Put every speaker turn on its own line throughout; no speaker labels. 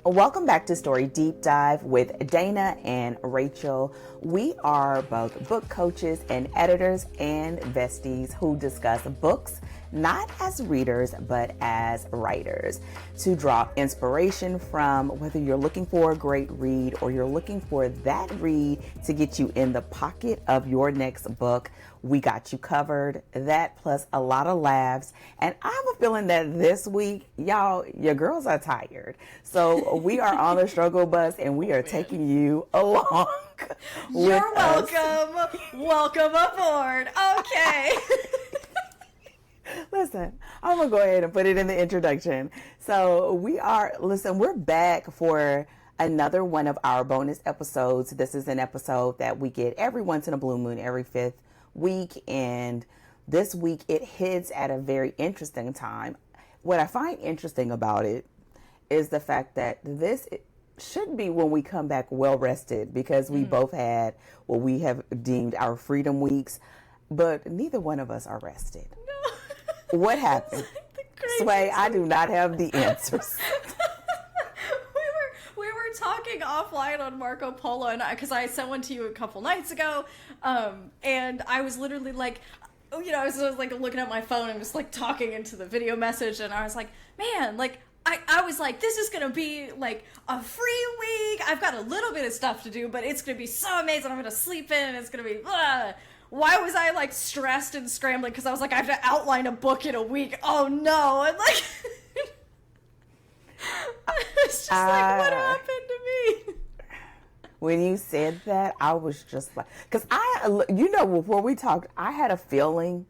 Welcome back to Story Deep Dive with Dana and Rachel. We are both book coaches and editors and besties who discuss books not as readers but as writers to draw inspiration from, whether you're looking for a great read or you're looking for that read to get you in the pocket of your next book. We got you covered. That plus a lot of laughs. And I have a feeling that this week, y'all, your girls are tired. So we are on the struggle bus and we are taking you along.
You're welcome. Welcome aboard. Okay.
Listen, I'm going to go ahead and put it in the introduction. So we're back for another one of our bonus episodes. This is an episode that we get every once in a blue moon, every fifth week, and this week it hits at a very interesting time. What I find interesting about it is the fact that this should be when we come back well rested, because we both had what we have deemed our freedom weeks, but neither one of us are rested. No. What happened? Sway, I do not have the answers.
We were talking offline on Marco Polo, and because I sent one to you a couple nights ago, and I was literally like, I was like looking at my phone and just like talking into the video message, and I was like, man, like I was like, this is gonna be like a free week. I've got a little bit of stuff to do, but it's gonna be so amazing. I'm gonna sleep in, and it's gonna be why was I like stressed and scrambling? Because I was like, I have to outline a book in a week. Oh no. And like it's just like, what happened to me?
When you said that, I was just like, because before we talked, I had a feeling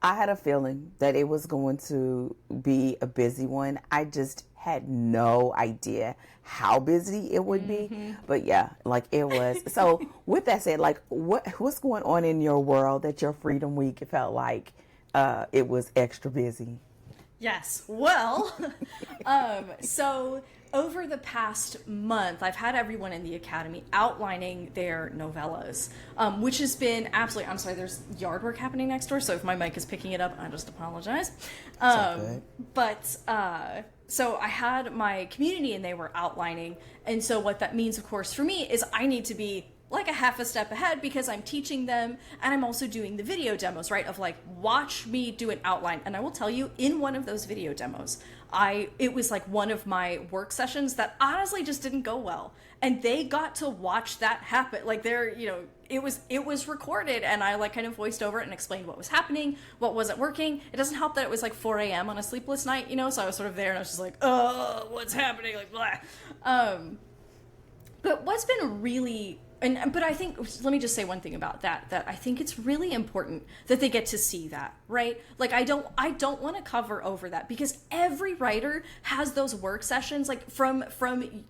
that it was going to be a busy one. I just had no idea how busy it would be. But yeah, like it was. So with that said, like what's going on in your world that your Freedom Week felt like it was extra busy?
Yes. Well, so over the past month, I've had everyone in the Academy outlining their novellas, which has been absolutely, I'm sorry, there's yard work happening next door, so if my mic is picking it up, I just apologize. So I had my community and they were outlining, and so what that means, of course, for me is I need to be like a half a step ahead because I'm teaching them and I'm also doing the video demos, right? Of like, watch me do an outline. And I will tell you, in one of those video demos, it was like one of my work sessions that honestly just didn't go well. And they got to watch that happen. Like it was recorded and I like kind of voiced over it and explained what was happening, what wasn't working. It doesn't help that it was like 4 a.m. on a sleepless night, so I was sort of there and I was just like, oh, what's happening? Like, blah. But what's been really, but I think, let me just say one thing about that I think it's really important that they get to see that, right? Like, I don't want to cover over that because every writer has those work sessions, like from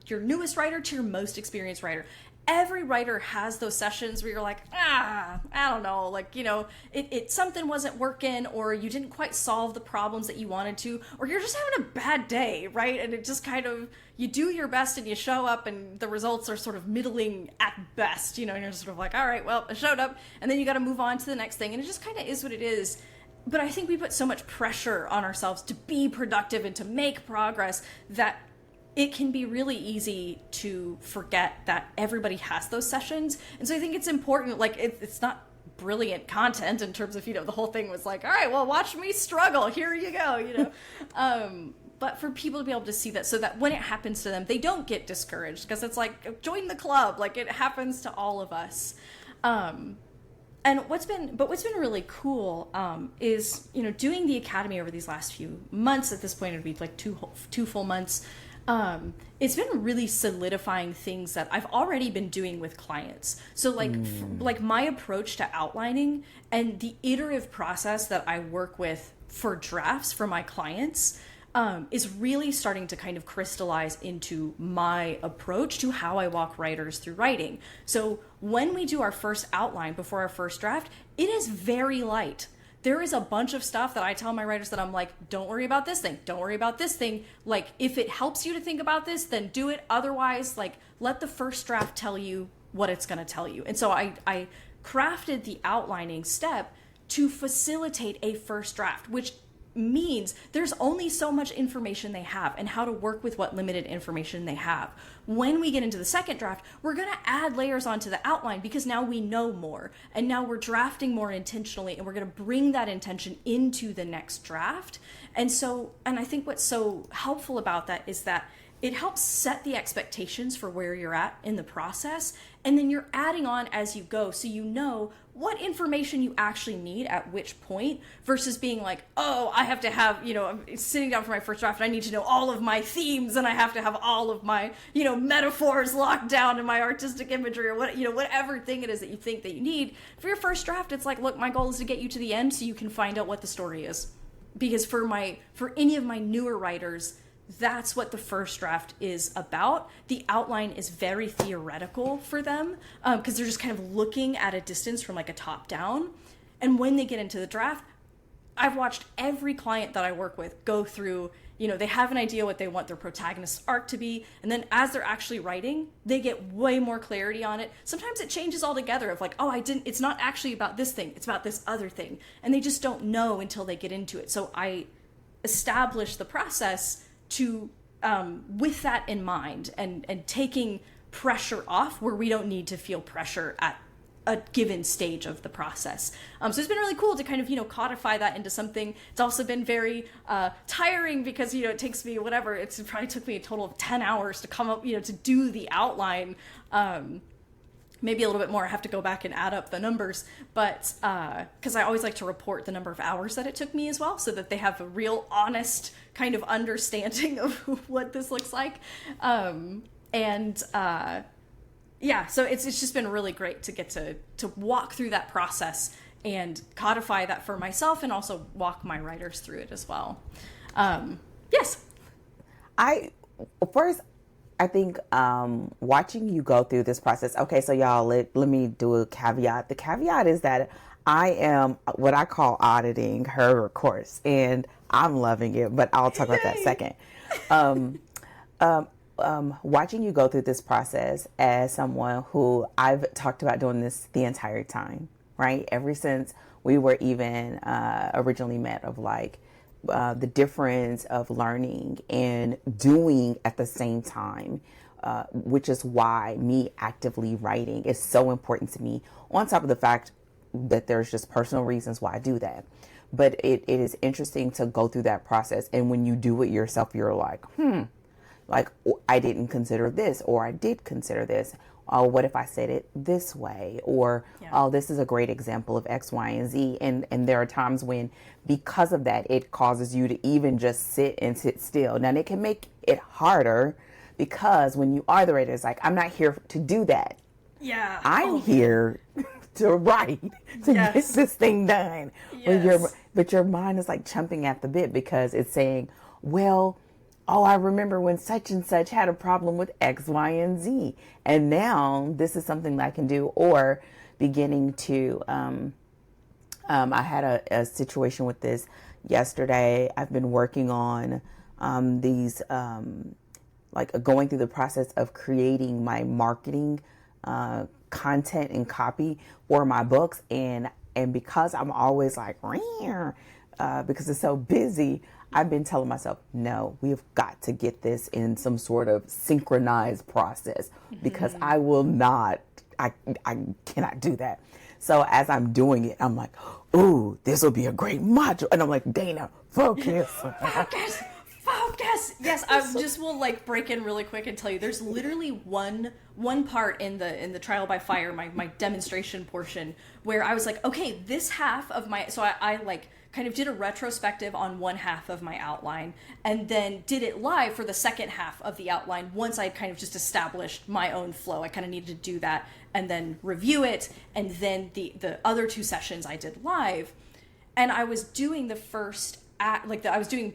your newest writer to your most experienced writer. Every writer has those sessions where you're like, I don't know, like, it something wasn't working, or you didn't quite solve the problems that you wanted to, or you're just having a bad day, right? And it just kind of, you do your best and you show up and the results are sort of middling at best, and you're sort of like, all right, well, I showed up, and then you got to move on to the next thing, and it just kind of is what it is. But I think we put so much pressure on ourselves to be productive and to make progress that it can be really easy to forget that everybody has those sessions. And so I think it's important, like, it's not brilliant content in terms of, the whole thing was like, all right, well, watch me struggle. Here you go, But for people to be able to see that so that when it happens to them, they don't get discouraged, because it's like, join the club. Like, it happens to all of us. And what's been really cool is, doing the Academy over these last few months. At this point, it'd be like two full months. It's been really solidifying things that I've already been doing with clients. So like my approach to outlining and the iterative process that I work with for drafts for my clients is really starting to kind of crystallize into my approach to how I walk writers through writing. So when we do our first outline before our first draft, it is very light. There is a bunch of stuff that I tell my writers that I'm like, don't worry about this thing. Don't worry about this thing. Like, if it helps you to think about this, then do it. Otherwise, like, let the first draft tell you what it's going to tell you. And so I crafted the outlining step to facilitate a first draft, which means there's only so much information they have and how to work with what limited information they have. When we get into the second draft, we're going to add layers onto the outline because now we know more and now we're drafting more intentionally, and we're going to bring that intention into the next draft. And I think what's so helpful about that is that it helps set the expectations for where you're at in the process, and then you're adding on as you go, so you know what information you actually need at which point, versus being like, oh, I have to have, I'm sitting down for my first draft and I need to know all of my themes and I have to have all of my, metaphors locked down in my artistic imagery, or whatever thing it is that you think that you need. For your first draft, it's like, look, my goal is to get you to the end so you can find out what the story is. Because for any of my newer writers, that's what the first draft is about. The outline is very theoretical for them because they're just kind of looking at a distance from like a top down. And when they get into the draft, I've watched every client that I work with go through, they have an idea what they want their protagonist's arc to be. And then as they're actually writing, they get way more clarity on it. Sometimes it changes altogether of like, oh, it's not actually about this thing. It's about this other thing. And they just don't know until they get into it. So I establish the process to with that in mind, and taking pressure off where we don't need to feel pressure at a given stage of the process. So it's been really cool to kind of, codify that into something. It's also been very tiring because, it takes me it probably took me a total of 10 hours to come up, to do the outline. Maybe a little bit more. I have to go back and add up the numbers, but because I always like to report the number of hours that it took me as well, so that they have a real honest kind of understanding of what this looks like. So it's just been really great to get to walk through that process and codify that for myself, and also walk my writers through it as well. Yes.
I think watching you go through this process. Okay, so y'all, let me do a caveat. The caveat is that I am what I call auditing her course, and I'm loving it, but I'll talk about that second. Watching you go through this process as someone who I've talked about doing this the entire time, right? Ever since we were even originally met, of like, the difference of learning and doing at the same time, which is why me actively writing is so important to me, on top of the fact that there's just personal reasons why I do that. But it is interesting to go through that process. And when you do it yourself, you're like, like, I didn't consider this, or I did consider this. Oh, what if I said it this way? Or, oh, this is a great example of X, Y, and Z. And there are times when, because of that, it causes you to even just sit still. Now, it can make it harder, because when you are the writer, it's like, I'm not here to do that.
Yeah.
I'm here to write, to get this thing done.
Yes.
But your mind is like chomping at the bit, because it's saying, well, oh, I remember when such and such had a problem with X, Y, and Z. And now this is something that I can do. Or beginning to, I had a situation with this yesterday. I've been working on these, like going through the process of creating my marketing content and copy for my books. And because I'm always like, because it's so busy, I've been telling myself, no, we have got to get this in some sort of synchronized process, because I will not, I cannot do that. So as I'm doing it, I'm like, ooh, this will be a great module. And I'm like, Dana, focus.
Focus. Yes, I just will like break in really quick and tell you, there's literally one part in the trial by fire, my demonstration portion, where I was like, okay, this half of my, so I like kind of did a retrospective on one half of my outline, and then did it live for the second half of the outline once I kind of just established my own flow. I kind of needed to do that and then review it, and then the other two sessions I did live. And I was doing the first act, I was doing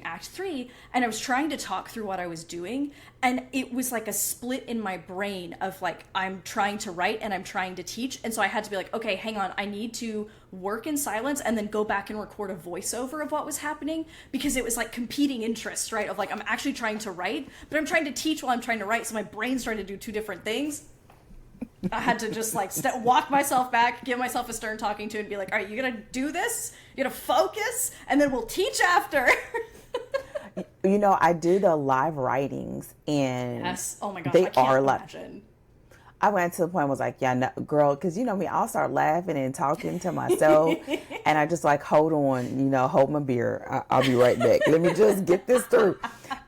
act 3, and I was trying to talk through what I was doing, and it was like a split in my brain of like, I'm trying to write and I'm trying to teach. And so I had to be like, okay, hang on, I need to work in silence and then go back and record a voiceover of what was happening, because it was like competing interests, right? Of like, I'm actually trying to write, but I'm trying to teach while I'm trying to write, so my brain's trying to do two different things. I had to just like walk myself back, give myself a stern talking to, and be like, all right, you're going to do this, you're going to focus, and then we'll teach after.
You know, I do the live writings, and
yes. Oh my gosh,
they
I can't
are
imagine.
I went to the point where I was like, yeah, no, girl, because you know me, I'll start laughing and talking to myself, and I just like, hold on, you know, hold my beer. I'll be right back. Let me just get this through.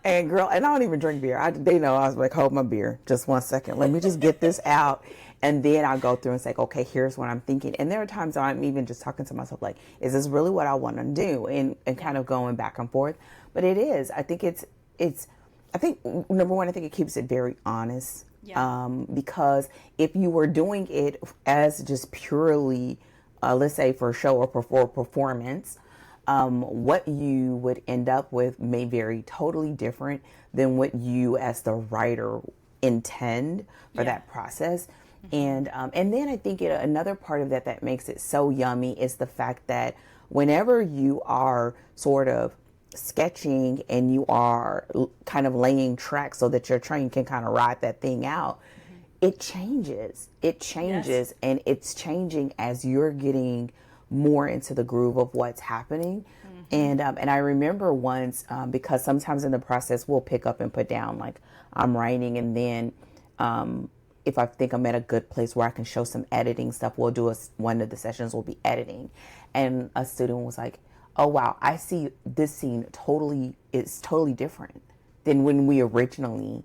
And girl, and I don't even drink beer. They know I was like, hold my beer, just 1 second. Let me just get this out. And then I'll go through and say, okay, here's what I'm thinking. And there are times I'm even just talking to myself like, is this really what I want to do? And kind of going back and forth. But it is. I think I think, number one, I think it keeps it very honest. Yeah. Because if you were doing it as just purely, let's say for show or for performance, what you would end up with may vary totally different than what you as the writer intend for that process. And then I think another part of that makes it so yummy is the fact that whenever you are sort of sketching and you are kind of laying tracks so that your train can kind of ride that thing out, it changes. Yes. And it's changing as you're getting more into the groove of what's happening. And I remember once, because sometimes in the process we'll pick up and put down, like I'm writing, and then if I think I'm at a good place where I can show some editing stuff, we'll do one of the sessions will be editing. And a student was like, oh wow, I see this scene it's totally different than when we originally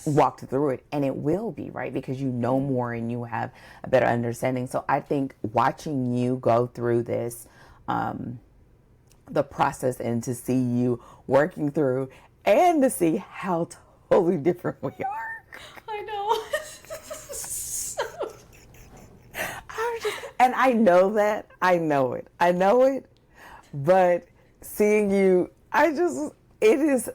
walked through it. And it will be, right? Because you know more and you have a better understanding. So I think watching you go through this, the process, and to see you working through and to see how totally different we are.
I know.
And I know that. I know it. But seeing you, it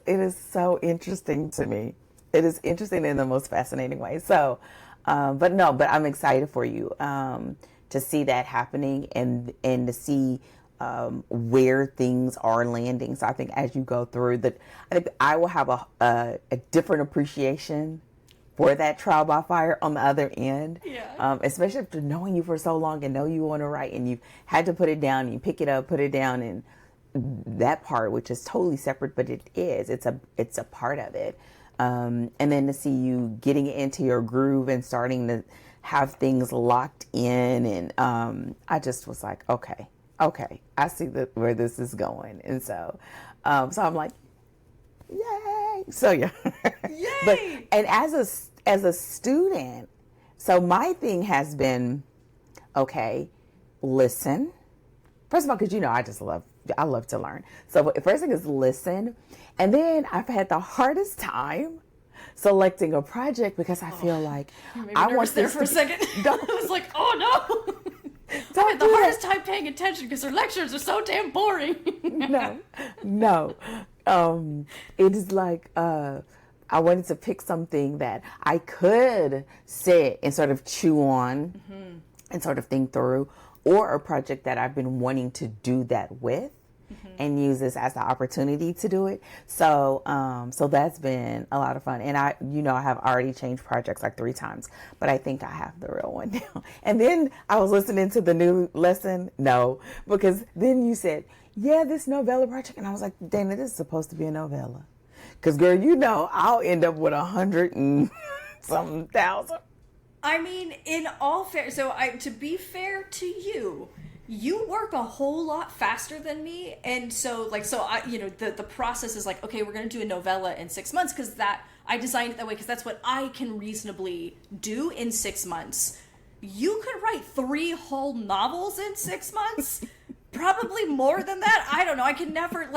is so interesting to me. It is interesting in the most fascinating way. So, but I'm excited for you to see that happening and to see where things are landing. So I think as you go through I think I will have a different appreciation for that trial by fire on the other end. Yeah. Especially after knowing you for so long and know you want to write and you've had to put it down, you pick it up, put it down, and that part, which is totally separate, but it's a part of it. And then to see you getting into your groove and starting to have things locked in, and I just was like, okay, I see where this is going. And so I'm like, yay. So yeah.
Yay.
And as a student, so my thing has been, okay, listen. First of all, because you know I love to learn. So the first thing is listen. And then I've had the hardest time selecting a project because I feel like
I was there for a second. I was like, oh no. I had the hardest time paying attention because their lectures are so damn boring.
No. It is like I wanted to pick something that I could sit and sort of chew on and sort of think through, or a project that I've been wanting to do that with and use this as the opportunity to do it. So that's been a lot of fun. And I have already changed projects like 3 times, but I think I have the real one now. And then I was listening to the new lesson. No, because then you said, yeah, this novella project. And I was like, Dana, this is supposed to be a novella. Because, girl, I'll end up with 100 and something thousand.
I mean, in all fair, to be fair to you, you work a whole lot faster than me. And the process is like, okay, we're going to do a novella in 6 months because I designed it that way because that's what I can reasonably do in 6 months. You could write 3 whole novels in 6 months. Probably more than that. I don't know. I can never,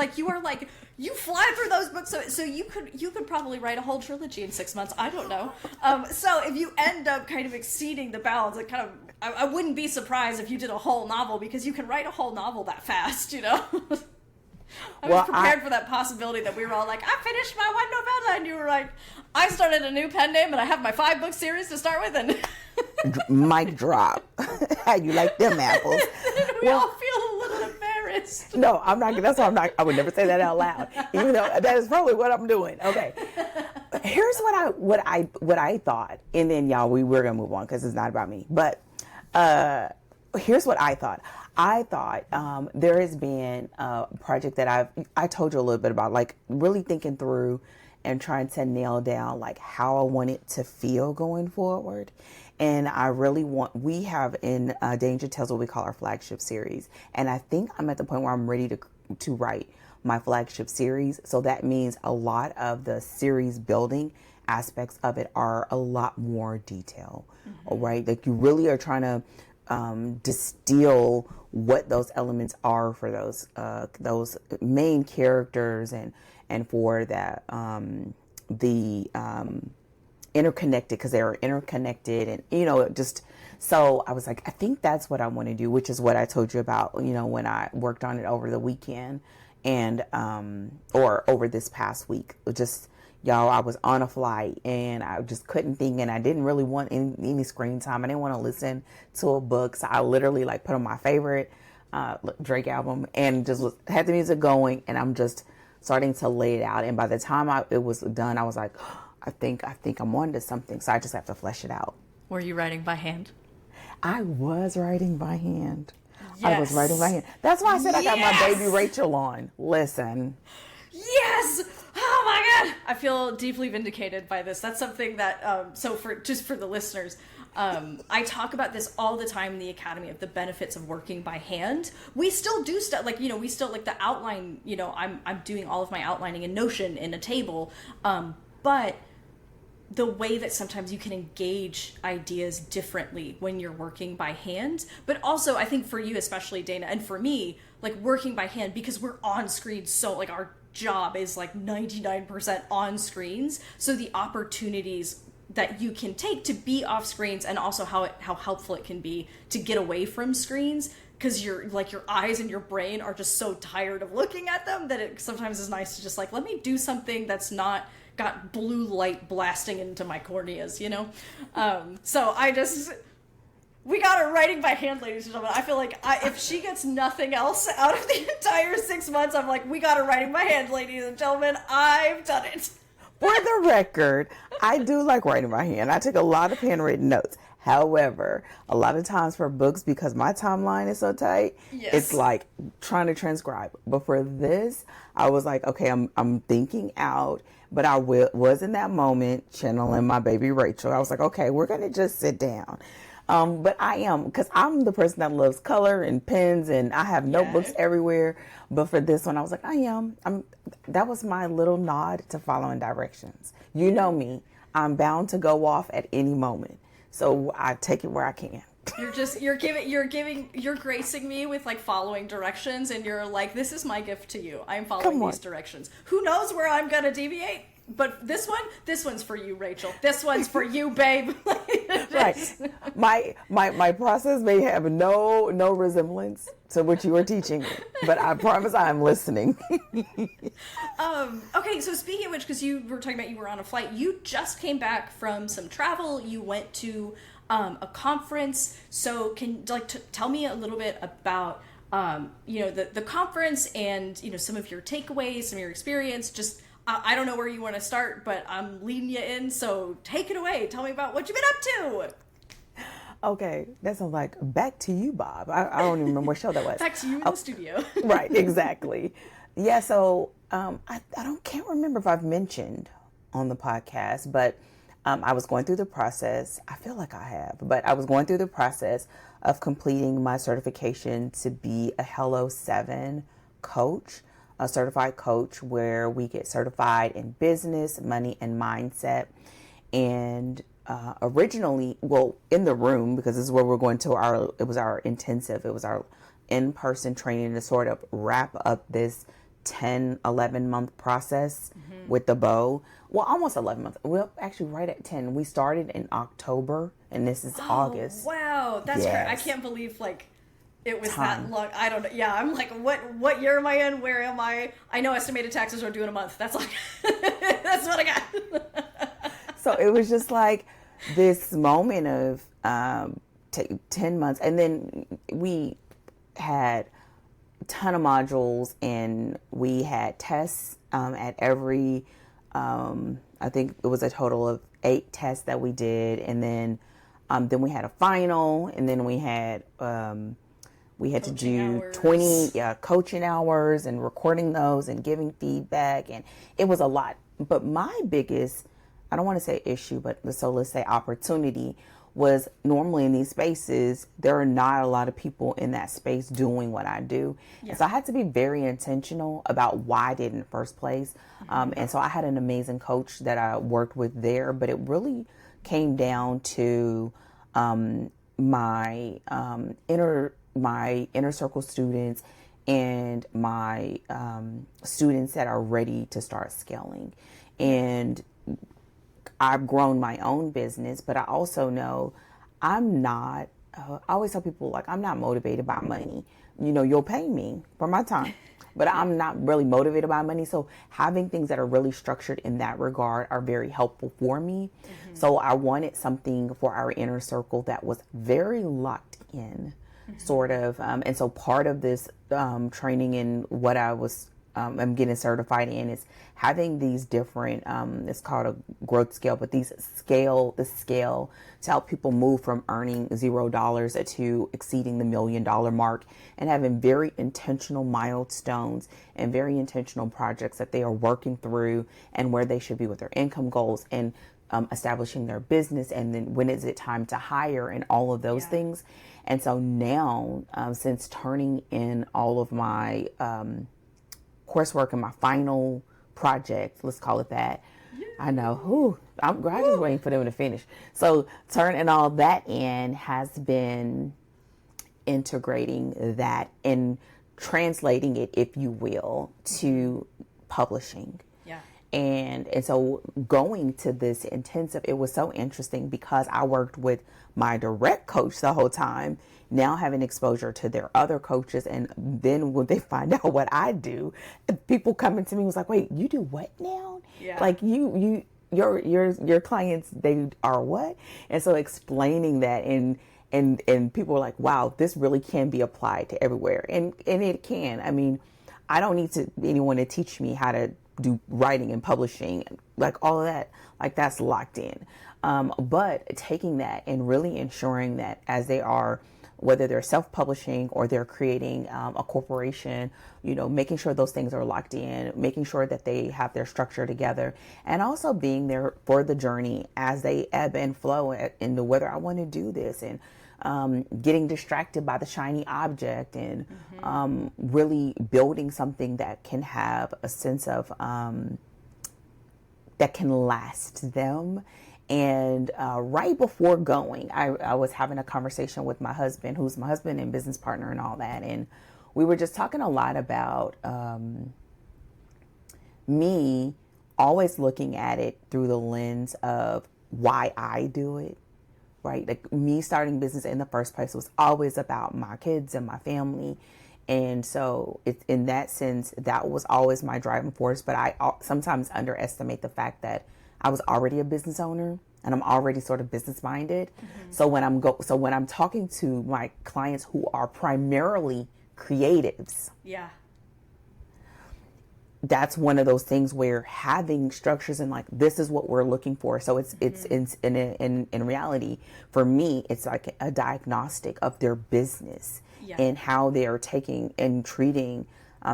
you fly through those books. So you could probably write a whole trilogy in 6 months. I don't know. So if you end up kind of exceeding the bounds, I wouldn't be surprised if you did a whole novel because you can write a whole novel that fast, I was prepared for that possibility that we were all like, I finished my 1 novella, and you were like, I started a new pen name and I have my 5-book series to start with, and
mic drop. How you like them apples?
We all feel a little embarrassed.
No, I'm not. That's why I would never say that out loud, even though that is probably what I'm doing. Okay. Here's what I thought, and then y'all, we're gonna move on because it's not about me. But here's what I thought. I thought there has been a project that I told you a little bit about, like really thinking through and trying to nail down like how I want it to feel going forward. And I really we have in Danger Tales what we call our flagship series. And I think I'm at the point where I'm ready to write my flagship series. So that means a lot of the series building aspects of it are a lot more detailed, right? Like you really are trying to distill what those elements are for those main characters and for that the interconnected, because they are interconnected, and just so I was like, I think that's what I want to do, which is what I told you about, when I worked on it over the weekend and or over this past week. Just y'all, I was on a flight and I just couldn't think, and I didn't really want any screen time. I didn't want to listen to a book, so I literally like put on my favorite Drake album and just had the music going, and I'm just starting to lay it out. And by the time it was done, I was like, I think I'm on to something. So I just have to flesh it out.
Were you writing by hand?
I was writing by hand.
Yes.
I was writing by hand. That's why I said I got my baby Rachel on. Listen.
Yes! Oh my God! I feel deeply vindicated by this. That's something that, so for the listeners, I talk about this all the time in the Academy of the benefits of working by hand. We still do stuff, like, we still, like, the outline, I'm doing all of my outlining in Notion in a table, but the way that sometimes you can engage ideas differently when you're working by hand. But also, I think for you, especially Dana, and for me, like working by hand, because we're on screen, so like our job is like 99% on screens. So the opportunities that you can take to be off screens, and also how helpful it can be to get away from screens, because your eyes and your brain are just so tired of looking at them that it sometimes is nice to just like, let me do something that's not got blue light blasting into my corneas, so we got her writing by hand, ladies and gentlemen. I feel like if she gets nothing else out of the entire 6 months, I'm like, we got her writing by hand, ladies and gentlemen. I've done it.
For the record, I do like writing by hand. I take a lot of handwritten notes. However, a lot of times for books, because my timeline is so tight,
yes,
it's like trying to transcribe. But for this, I was like, okay, I'm thinking out, but I was in that moment channeling my baby Rachel. I was like, okay, we're going to just sit down. But I am, because I'm the person that loves color and pens, and I have notebooks everywhere. But for this one, I was like, that was my little nod to following directions. You know me, I'm bound to go off at any moment. So I take it where I can. You're
gracing me with like following directions, and you're like, this is my gift to you. I'm following these directions. Who knows where I'm going to deviate? But this one's for you, Rachel. This one's for you, babe.
Right. My process may have no resemblance to what you are teaching me, but I promise I am listening.
Okay, so speaking of which, because you were talking about you were on a flight, you just came back from some travel. You went to a conference. So can tell me a little bit about the conference and some of your takeaways, some of your experience. Just I don't know where you want to start, but I'm leading you in, so take it away. Tell me about what you've been up to.
Okay, that sounds like back to you, Bob. I don't even remember what show that was.
Back to you in the studio.
Right, exactly. Yeah, so I can't remember if I've mentioned on the podcast, but I was going through the process. I feel like I have, but I was going through the process of completing my certification to be a Hello 7 coach, a certified coach, where we get certified in business, money, and mindset. And originally, in the room, because this is where we're going to it was our intensive, it was our in-person training to sort of wrap up this 10, 11 month process with the bow. Well, almost 11 months. Well, actually right at 10. We started in October and this is August.
Wow. That's great. I can't believe it was that long. I don't know. Yeah. I'm like, what year am I in? Where am I? I know estimated taxes are due in a month. That's that's what I got.
So it was just like this moment of 10 months. And then we had a ton of modules and we had tests at every I think it was a total of 8 tests that we did, and then we had a final, and then we had to do
hours.
20 coaching hours and recording those and giving feedback, and it was a lot. But my biggest, I don't want to say issue, but let's say opportunity, was normally in these spaces, there are not a lot of people in that space doing what I do.
Yeah.
And so I had to be very intentional about why I did in the first place. And so I had an amazing coach that I worked with there, but it really came down to my inner circle students and my students that are ready to start scaling. And I've grown my own business, but I also know I'm not, I always tell people, like, I'm not motivated by money. You know, you'll pay me for my time, but I'm not really motivated by money. So having things that are really structured in that regard are very helpful for me. So I wanted something for our inner circle that was very locked in, sort of. And so part of this training in what I'm getting certified in is having these different, it's called a growth scale, but the scale to help people move from earning $0 to exceeding the $1 million mark, and having very intentional milestones and very intentional projects that they are working through and where they should be with their income goals, and establishing their business, and then when is it time to hire, and all of those things. And so now, since turning in all of my coursework and my final project, let's call it that. I know, I'm just waiting for them to finish. So turning all that in has been integrating that and translating it, if you will, to publishing.
Yeah.
And so going to this intensive, it was so interesting because I worked with my direct coach the whole time, now having exposure to their other coaches. And then when they find out what I do, people coming to me was like, wait, you do what now?
Yeah.
Like your clients, they are what? And so explaining that, and people were like, wow, this really can be applied to everywhere. And it can. I mean, I don't need anyone to teach me how to do writing and publishing, like all of that, like that's locked in. But taking that and really ensuring that as they are, whether they're self-publishing or they're creating a corporation, you know, making sure those things are locked in, making sure that they have their structure together, and also being there for the journey as they ebb and flow into whether I want to do this, and getting distracted by the shiny object, and really building something that can have a sense of, that can last them. And right before going, I was having a conversation with my husband, who's my husband and business partner and all that. And we were just talking a lot about me always looking at it through the lens of why I do it, right? Like, me starting business in the first place was always about my kids and my family. And so in that sense, that was always my driving force. But I sometimes underestimate the fact that I was already a business owner and I'm already sort of business minded. So when I'm talking to my clients who are primarily creatives, that's one of those things where having structures and like, this is what we're looking for. So it's in reality, for me, it's like a diagnostic of their business and how they are taking and treating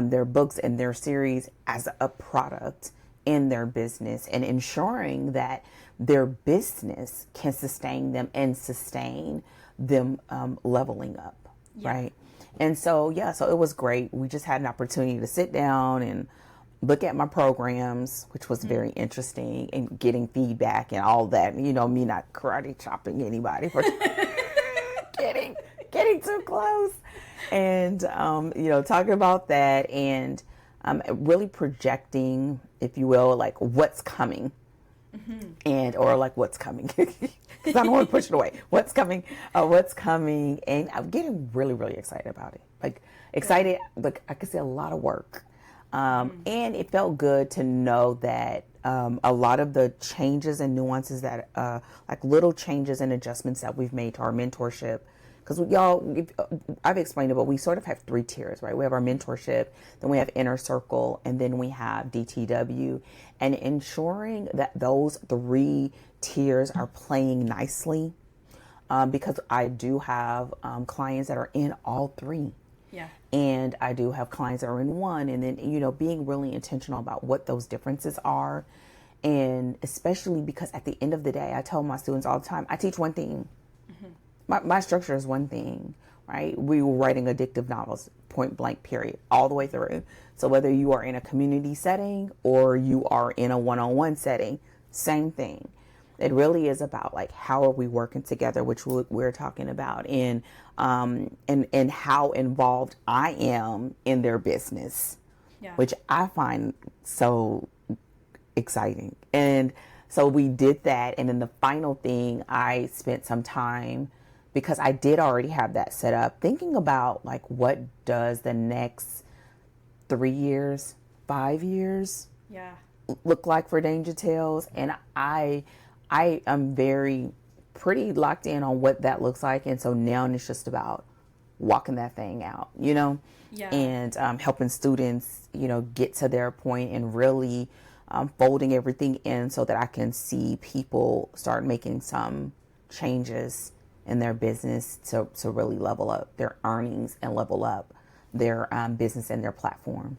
their books and their series as a product in their business, and ensuring that their business can sustain them and sustain them leveling up, right? And so, so it was great. We just had an opportunity to sit down and look at my programs, which was very interesting, and getting feedback and all that. You know, me not karate chopping anybody for getting too close, and you know, talking about that, and really projecting, if you will, like what's coming, and or like what's coming, because I don't want to push it away. What's coming, and I'm getting really, really excited about it. Like excited, like I could see a lot of work, and it felt good to know that a lot of the changes and nuances that, like little changes and adjustments that we've made to our mentorship because y'all, I've explained it, but we sort of have 3 tiers, right? We have our mentorship, then we have inner circle, and then we have DTW, and ensuring that those 3 tiers are playing nicely, because I do have clients that are in all 3.
Yeah.
And I do have clients that are in 1, and then, being really intentional about what those differences are. And especially because at the end of the day, I tell my students all the time, I teach one thing. My structure is one thing, right? We were writing addictive novels, point blank, period, all the way through. So whether you are in a community setting or you are in a one-on-one setting, same thing. It really is about like, how are we working together, which we're talking about, and how involved I am in their business, which I find so exciting. And so we did that. And then the final thing, I spent some time, because I did already have that set up, thinking about like, what does the next 3 years, 5 years look like for Danger Tales? And I am pretty locked in on what that looks like. And so now it's just about walking that thing out, and helping students, get to their point, and really folding everything in so that I can see people start making some changes in their business to really level up their earnings and level up their business and their platform.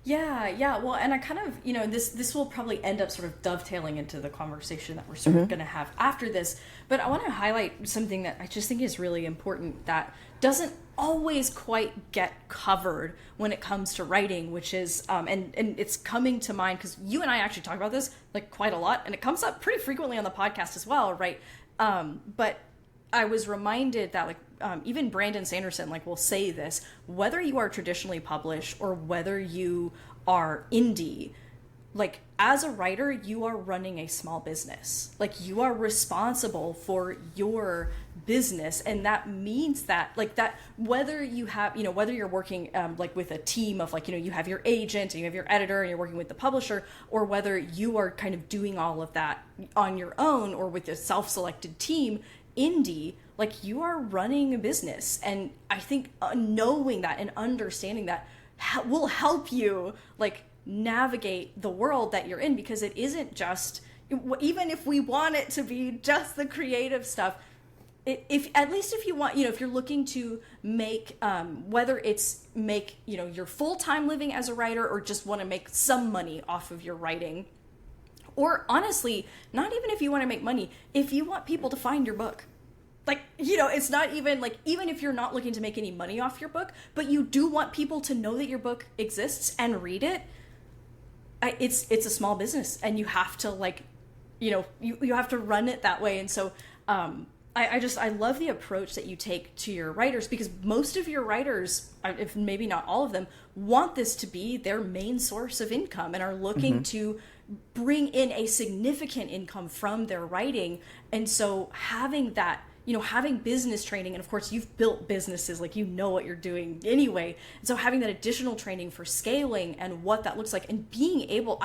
Yeah. Well, and I kind of, this will probably end up sort of dovetailing into the conversation that we're sort of going to have after this. But I want to highlight something that I just think is really important that doesn't always quite get covered when it comes to writing, which is, and it's coming to mind because you and I actually talk about this like quite a lot, and it comes up pretty frequently on the podcast as well, right? But I was reminded that even Brandon Sanderson will say this, whether you are traditionally published or whether you are indie, as a writer, you are running a small business. You are responsible for your business. And that means that whether you have, whether you're working with a team of you have your agent and you have your editor and you're working with the publisher, or whether you are kind of doing all of that on your own or with a self-selected team, indie, you are running a business. And I think knowing that and understanding that will help you navigate the world that you're in, because it isn't just, even if we want it to be just the creative stuff, if at least if you want, if you're looking to make whether it's make your full-time living as a writer, or just want to make some money off of your writing, or honestly, not even if you want to make money, if you want people to find your book. It's not even even if you're not looking to make any money off your book, but you do want people to know that your book exists and read it, it's a small business, and you have to you have to run it that way. And so I love the approach that you take to your writers, because most of your writers, if maybe not all of them, want this to be their main source of income and are looking to bring in a significant income from their writing. And so having that, having business training, and of course you've built businesses, you know what you're doing anyway. And so having that additional training for scaling and what that looks like, and being able,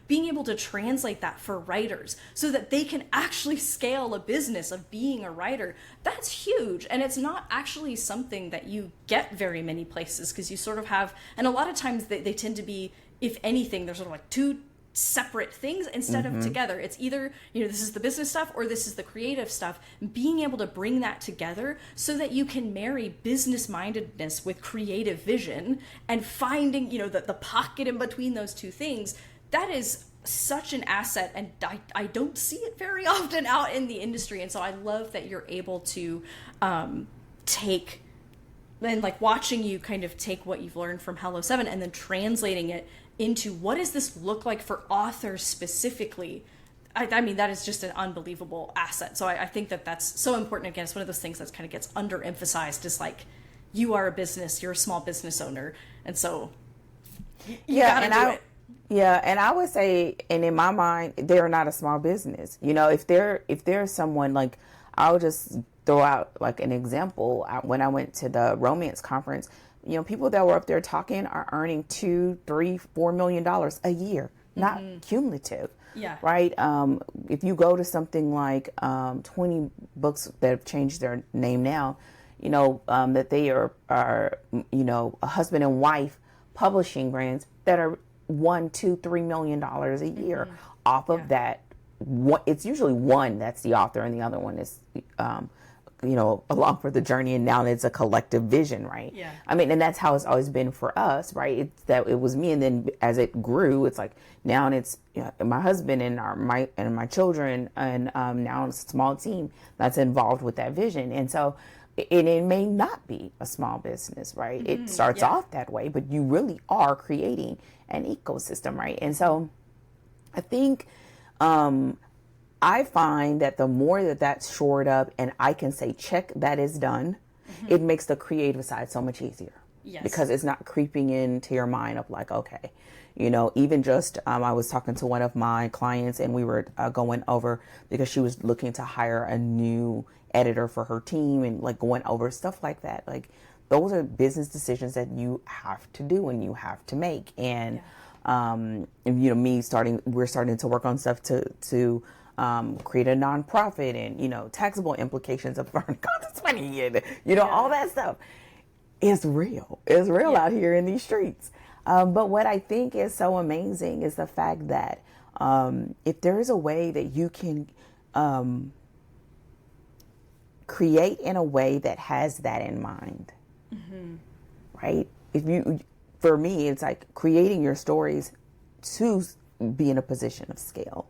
being able to translate that for writers so that they can actually scale a business of being a writer, that's huge. And it's not actually something that you get very many places, because you sort of have, and a lot of times they tend to be, if anything, they're sort of two separate things instead of together. It's either, this is the business stuff or this is the creative stuff. Being able to bring that together so that you can marry business mindedness with creative vision, and finding, the pocket in between those two things, that is such an asset. And I don't see it very often out in the industry. And so I love that you're able to take, and watching you kind of take what you've learned from Hello 7 and then translating it into what does this look like for authors specifically. I mean, that is just an unbelievable asset. So I think that that's so important. Again, it's one of those things that kind of gets underemphasized, is you are a business, you're a small business owner. And so you gotta do it.
Yeah, and I would say, and in my mind, they're not a small business. If there's someone, I'll just throw out an example. When I went to the romance conference, people that were up there talking are earning $2, $3, $4 million a year. not cumulative.
Yeah.
Right? If you go to something like 20 books that have changed their name now, that they are a husband and wife publishing brands that are $1, $2, $3 million a year off of that. It's usually one that's the author and the other one is, along for the journey, and now it's a collective vision, right?
Yeah.
I mean, and that's how it's always been for us, right? It's that it was me, and then as it grew, it's like now it's my husband and my children, and now it's a small team that's involved with that vision, and so it may not be a small business, right? It starts off that way, but you really are creating an ecosystem, right? And so I think I find that the more that that's shored up and I can say, check, that is done, it makes the creative side so much easier.
Yes.
Because it's not creeping into your mind of like, okay, even just, I was talking to one of my clients and we were going over, because she was looking to hire a new editor for her team and like going over stuff like that. Like those are business decisions that you have to do and you have to make. And, we're starting to work on stuff to create a nonprofit and, taxable implications of foreign content money and, all that stuff. It's real. It's real out here in these streets. But what I think is so amazing is the fact that if there is a way that you can create in a way that has that in mind, right? For me, it's like creating your stories to be in a position of scale.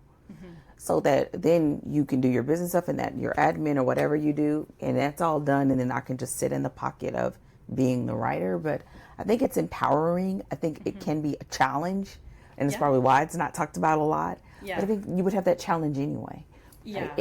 So that then you can do your business stuff and that your admin or whatever you do, and that's all done. And then I can just sit in the pocket of being the writer. But I think it's empowering. I think it can be a challenge, and it's probably why it's not talked about a lot. Yeah. But I think you would have that challenge anyway.
Yeah.
Right?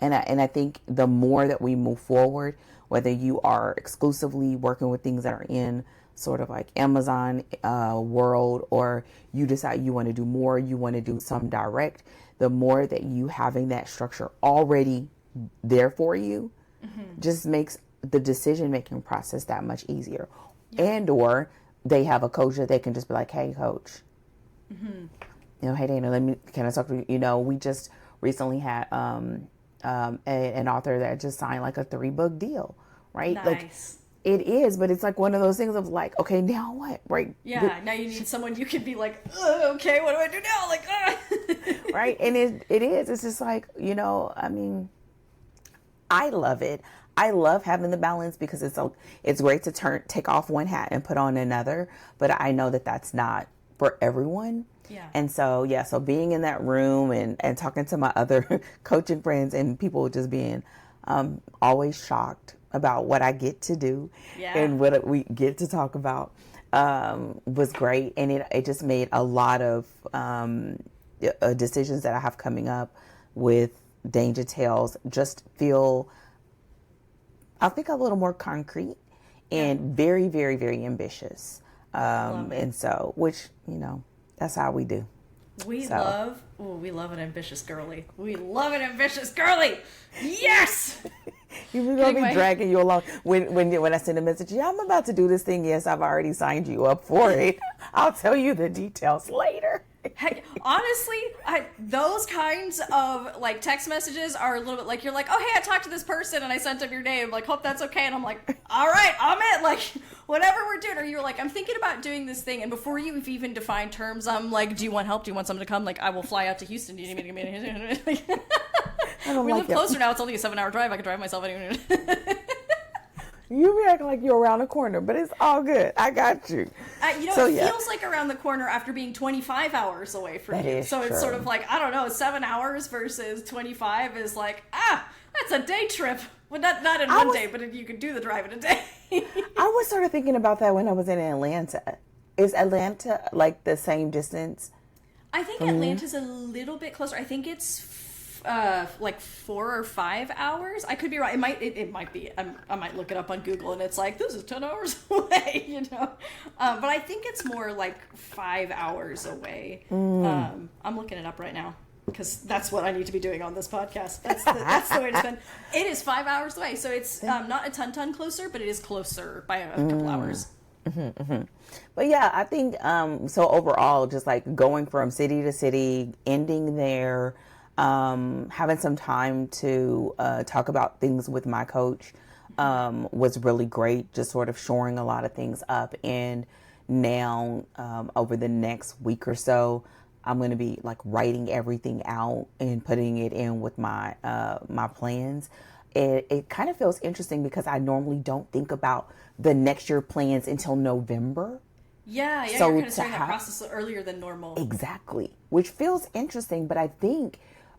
And I think the more that we move forward, whether you are exclusively working with things that are in sort of like Amazon world, or you decide you want to do more, you want to do some direct, the more that you having that structure already there for you just makes the decision making process that much easier. And or they have a coach that they can just be like, hey coach, hey Dana, can I talk to you? We just recently had an author that just signed like a 3-book deal, right?
Nice.
Like, it is, but it's like one of those things of like, okay, now what, right?
Yeah, now you need someone you can be like, okay, what do I do now? Like,
right? And it is. It's just like, I love it. I love having the balance because it's great to take off one hat and put on another, but I know that that's not for everyone.
Yeah.
And so, so being in that room and talking to my other coaching friends and people just being always shocked about what I get to do and what we get to talk about was great. And it just made a lot of decisions that I have coming up with Danger Tales just feel, I think, a little more concrete and very, very, very ambitious. And so, which, that's how we do.
We love an ambitious girly. We love an ambitious girly. Yes!
You're going to be dragging you along. When I send a message, I'm about to do this thing. Yes, I've already signed you up for it. I'll tell you the details later.
Heck, honestly, those kinds of like text messages are a little bit like, you're like, oh, hey, I talked to this person and I sent them your name. Like, hope that's okay. And I'm like, all right, I'm in. Like, whatever we're doing. Or you're like, I'm thinking about doing this thing. And before you've even defined terms, I'm like, do you want help? Do you want someone to come? Like, I will fly out to Houston. Do you need me to come in? We live closer now. It's only a 7-hour drive. I can drive myself anywhere.
You be acting like you're around the corner, but it's all good. I got you.
It feels like around the corner after being 25 hours away from you. So it's sort of like, I don't know, 7 hours versus 25 is like, that's a day trip. Well, not in one day, but you could do the drive in a day.
I was sort of thinking about that when I was in Atlanta. Is Atlanta like the same distance?
I think Atlanta's a little bit closer. I think it's like 4 or 5 hours. I could be right. It might be. I might look it up on Google and it's like, this is 10 hours away, But I think it's more like 5 hours away. I'm looking it up right now because that's what I need to be doing on this podcast. That's the way to spend. It is 5 hours away, so it's not a ton closer, but it is closer by a couple hours.
But yeah, I think so overall, just like going from city to city, ending there, having some time to talk about things with my coach was really great. Just sort of shoring a lot of things up. And now, over the next week or so, I'm going to be like writing everything out and putting it in with my my plans. It kind of feels interesting because I normally don't think about the next year plans until November.
Yeah,
So
you're kind of
to
starting that
have
process earlier than normal.
exactly, which feels interesting, but I think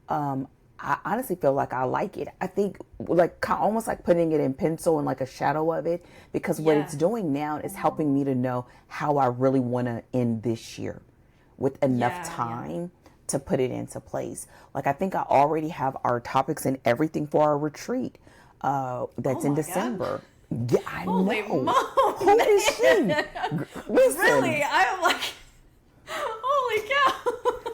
I honestly feel like I like it. I think like almost like putting it in pencil and like a shadow of it, because what
Yeah.
it's doing now is helping me to know how I really want to end this year with enough
Yeah, yeah.
time to put it into place. Like I think I already have our topics and everything for our retreat
Oh
that's in
my God.
December. Yeah, I
Holy
know.
moly,
Who is she?
man.
Listen,
Really? I'm like, holy cow.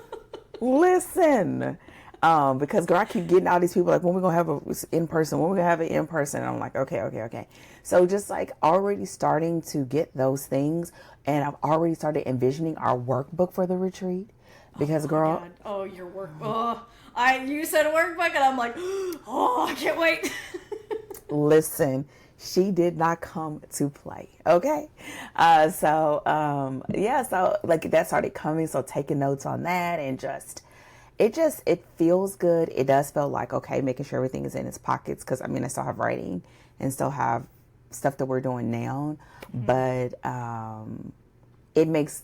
listen. Because girl, I keep getting all these people like, when we gonna have a in person? When we gonna have it in person? And I'm like, okay. So just like already starting to get those things, and I've already started envisioning our workbook for the retreat. Because
Oh my
girl,
God. Oh, your work. Oh, you said workbook, and I'm like, oh, I can't wait.
listen, she did not come to play. Okay. Yeah, so like that started coming. So taking notes on that and it feels good. It does feel like, okay, making sure everything is in its pockets. Cause I mean, I still have writing and still have stuff that we're doing now, but, it makes,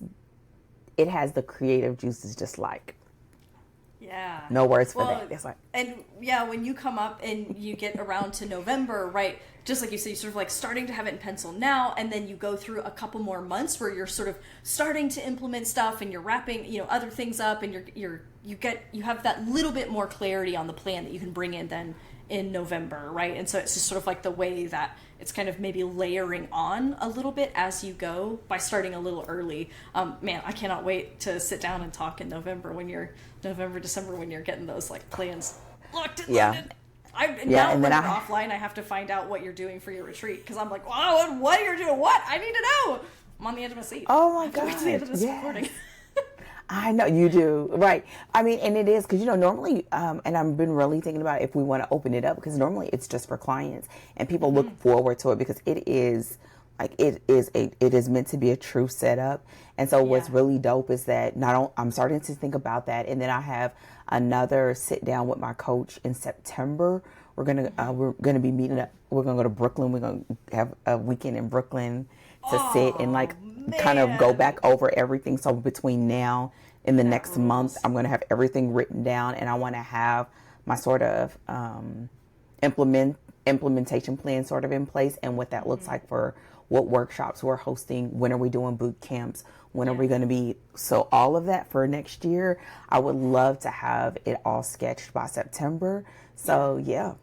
it has the creative juices just like,
Yeah.
no words for
Well,
that. It's like,
and yeah, when you come up and you get around to November, right? Just like you said, you're sort of like starting to have it in pencil now, and then you go through a couple more months where you're sort of starting to implement stuff, and you're wrapping, other things up, and you have that little bit more clarity on the plan that you can bring in then in November, right? And so it's just sort of like the way that it's kind of maybe layering on a little bit as you go by starting a little early. Man, I cannot wait to sit down and talk in November December when you're getting those like plans locked and
yeah.
loaded.
Yeah.
Now
And
when
then
we're offline, I have to find out what you're doing for your retreat because I'm like, wow, what you're doing? What I need to know. I'm on the edge of my seat.
Oh my
I have to wait to the end of
God.
this
Yes.
recording.
I know you do. Right. I mean, and it is because, normally, and I've been really thinking about if we want to open it up because normally it's just for clients and people look forward to it because it is like, it is meant to be a true setup. And so what's
Yeah.
really dope is that I'm starting to think about that. And then I have another sit down with my coach in September. We're going to be meeting up. We're going to go to Brooklyn. We're going to have a weekend in Brooklyn to sit and like kind of go
Man.
back over everything. So between now and the
That
next month,
rules.
I'm going to have everything written down, and I want to have my sort of implementation plan sort of in place, and what that looks like for what workshops we're hosting, when are we doing boot camps, when are we going to be. So all of that for next year, I would love to have it all sketched by September. So yeah,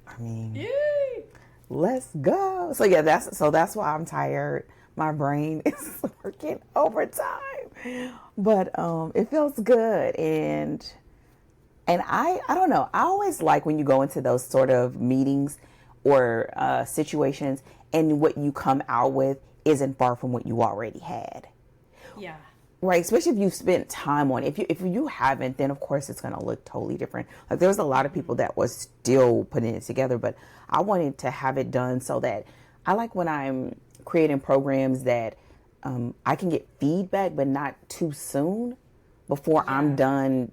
I mean,
Yay.
let's go. So yeah, that's why I'm tired. My brain is working overtime. But it feels good, and I don't know. I always like when you go into those sort of meetings or situations and what you come out with isn't far from what you already had.
Yeah.
Right, especially if you've spent time on it. If you haven't, then of course it's going to look totally different. Like there was a lot of people that was still putting it together, but I wanted to have it done so that I like when I'm creating programs that I can get feedback, but not too soon before I'm done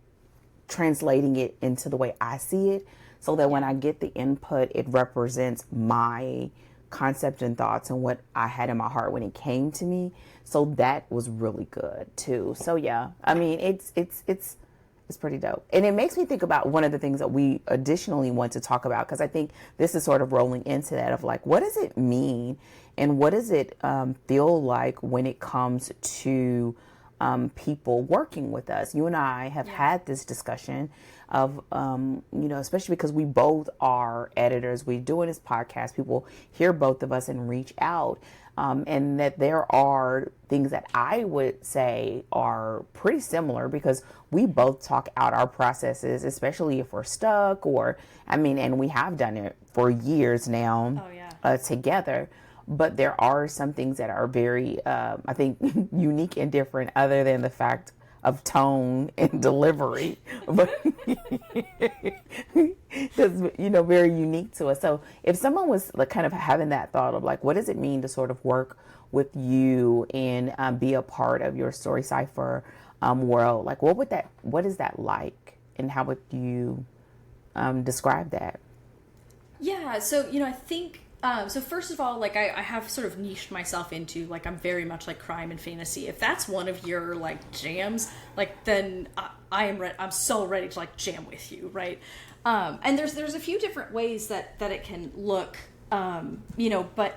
translating it into the way I see it, so that when I get the input, it represents my concept and thoughts and what I had in my heart when it came to me. So that was really good too. So yeah, I mean, it's pretty dope. And it makes me think about one of the things that we additionally want to talk about, because I think this is sort of rolling into that of like, what does it mean and what does it feel like when it comes to people working with us? You and I have had this discussion of, especially because we both are editors, we're doing this podcast, people hear both of us and reach out. And that there are things that I would say are pretty similar because we both talk out our processes, especially if we're stuck and we have done it for years now
Oh, yeah.
together. but there are some things that are very, I think, unique and different, other than the fact of tone and delivery, but that's, very unique to us. So if someone was like kind of having that thought of like, what does it mean to sort of work with you and be a part of your Story Cipher world, like what is that like, and how would you describe that?
Yeah, so I think so first of all, like I have sort of niched myself into like I'm very much like crime and fantasy. If that's one of your like jams, like then I'm so ready to like jam with you, right? And there's a few different ways that it can look, but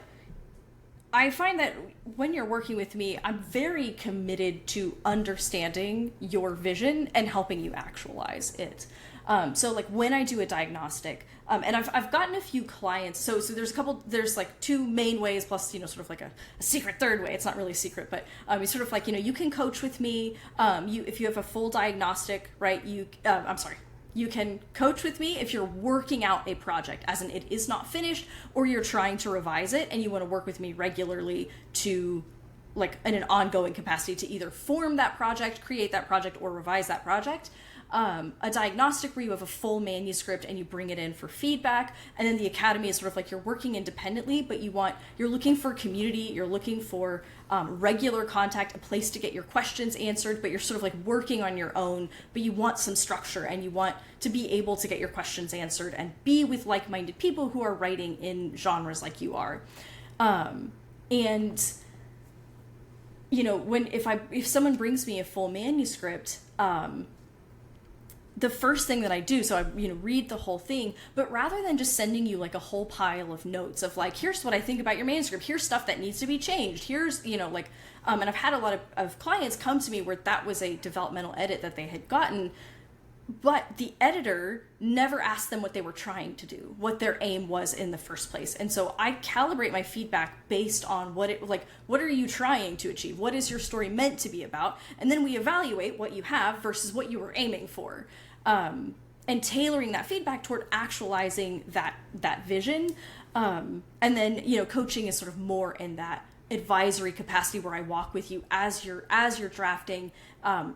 I find that when you're working with me, I'm very committed to understanding your vision and helping you actualize it. So like when I do a diagnostic, and I've gotten a few clients, so there's like two main ways plus, sort of like a secret third way. It's not really secret, but it's sort of like, you can coach with me. If you have a full diagnostic, right, you can coach with me if you're working out a project, as in it is not finished, or you're trying to revise it and you want to work with me regularly to, like, in an ongoing capacity to either form that project, create that project, or revise that project. A diagnostic where you have a full manuscript and you bring it in for feedback. And then the academy is sort of like you're working independently, but you're looking for community, you're looking for regular contact, a place to get your questions answered, but you're sort of like working on your own, but you want some structure and you want to be able to get your questions answered and be with like-minded people who are writing in genres like you are. And if someone brings me a full manuscript, the first thing that I do, so I read the whole thing, but rather than just sending you like a whole pile of notes of like, here's what I think about your manuscript, here's stuff that needs to be changed, here's and I've had a lot of clients come to me where that was a developmental edit that they had gotten, but the editor never asked them what they were trying to do, what their aim was in the first place. And so I calibrate my feedback based on what are you trying to achieve? What is your story meant to be about? And then we evaluate what you have versus what you were aiming for. And tailoring that feedback toward actualizing that vision. And then, coaching is sort of more in that advisory capacity where I walk with you as you're drafting.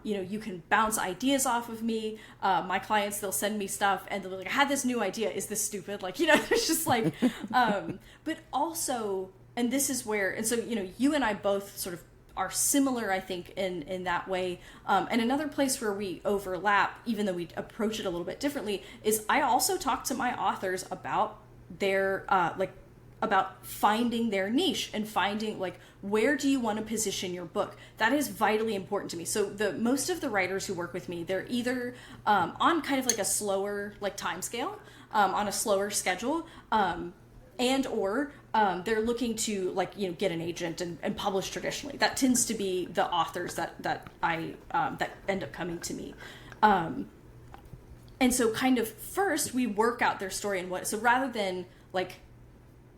You can bounce ideas off of me. My clients, they'll send me stuff and they'll be like, I had this new idea. Is this stupid? Like, there's just like, but also, and this is where, and so, you and I both sort of are similar, I think, in that way. And another place where we overlap, even though we approach it a little bit differently, is I also talk to my authors about their, about finding their niche and finding, like, where do you want to position your book? That is vitally important to me. So most of the writers who work with me, they're either on kind of like a slower, like, time scale, on a slower schedule, and or they're looking to get an agent and publish traditionally. That tends to be the authors that end up coming to me. And so kind of first we work out their story and so rather than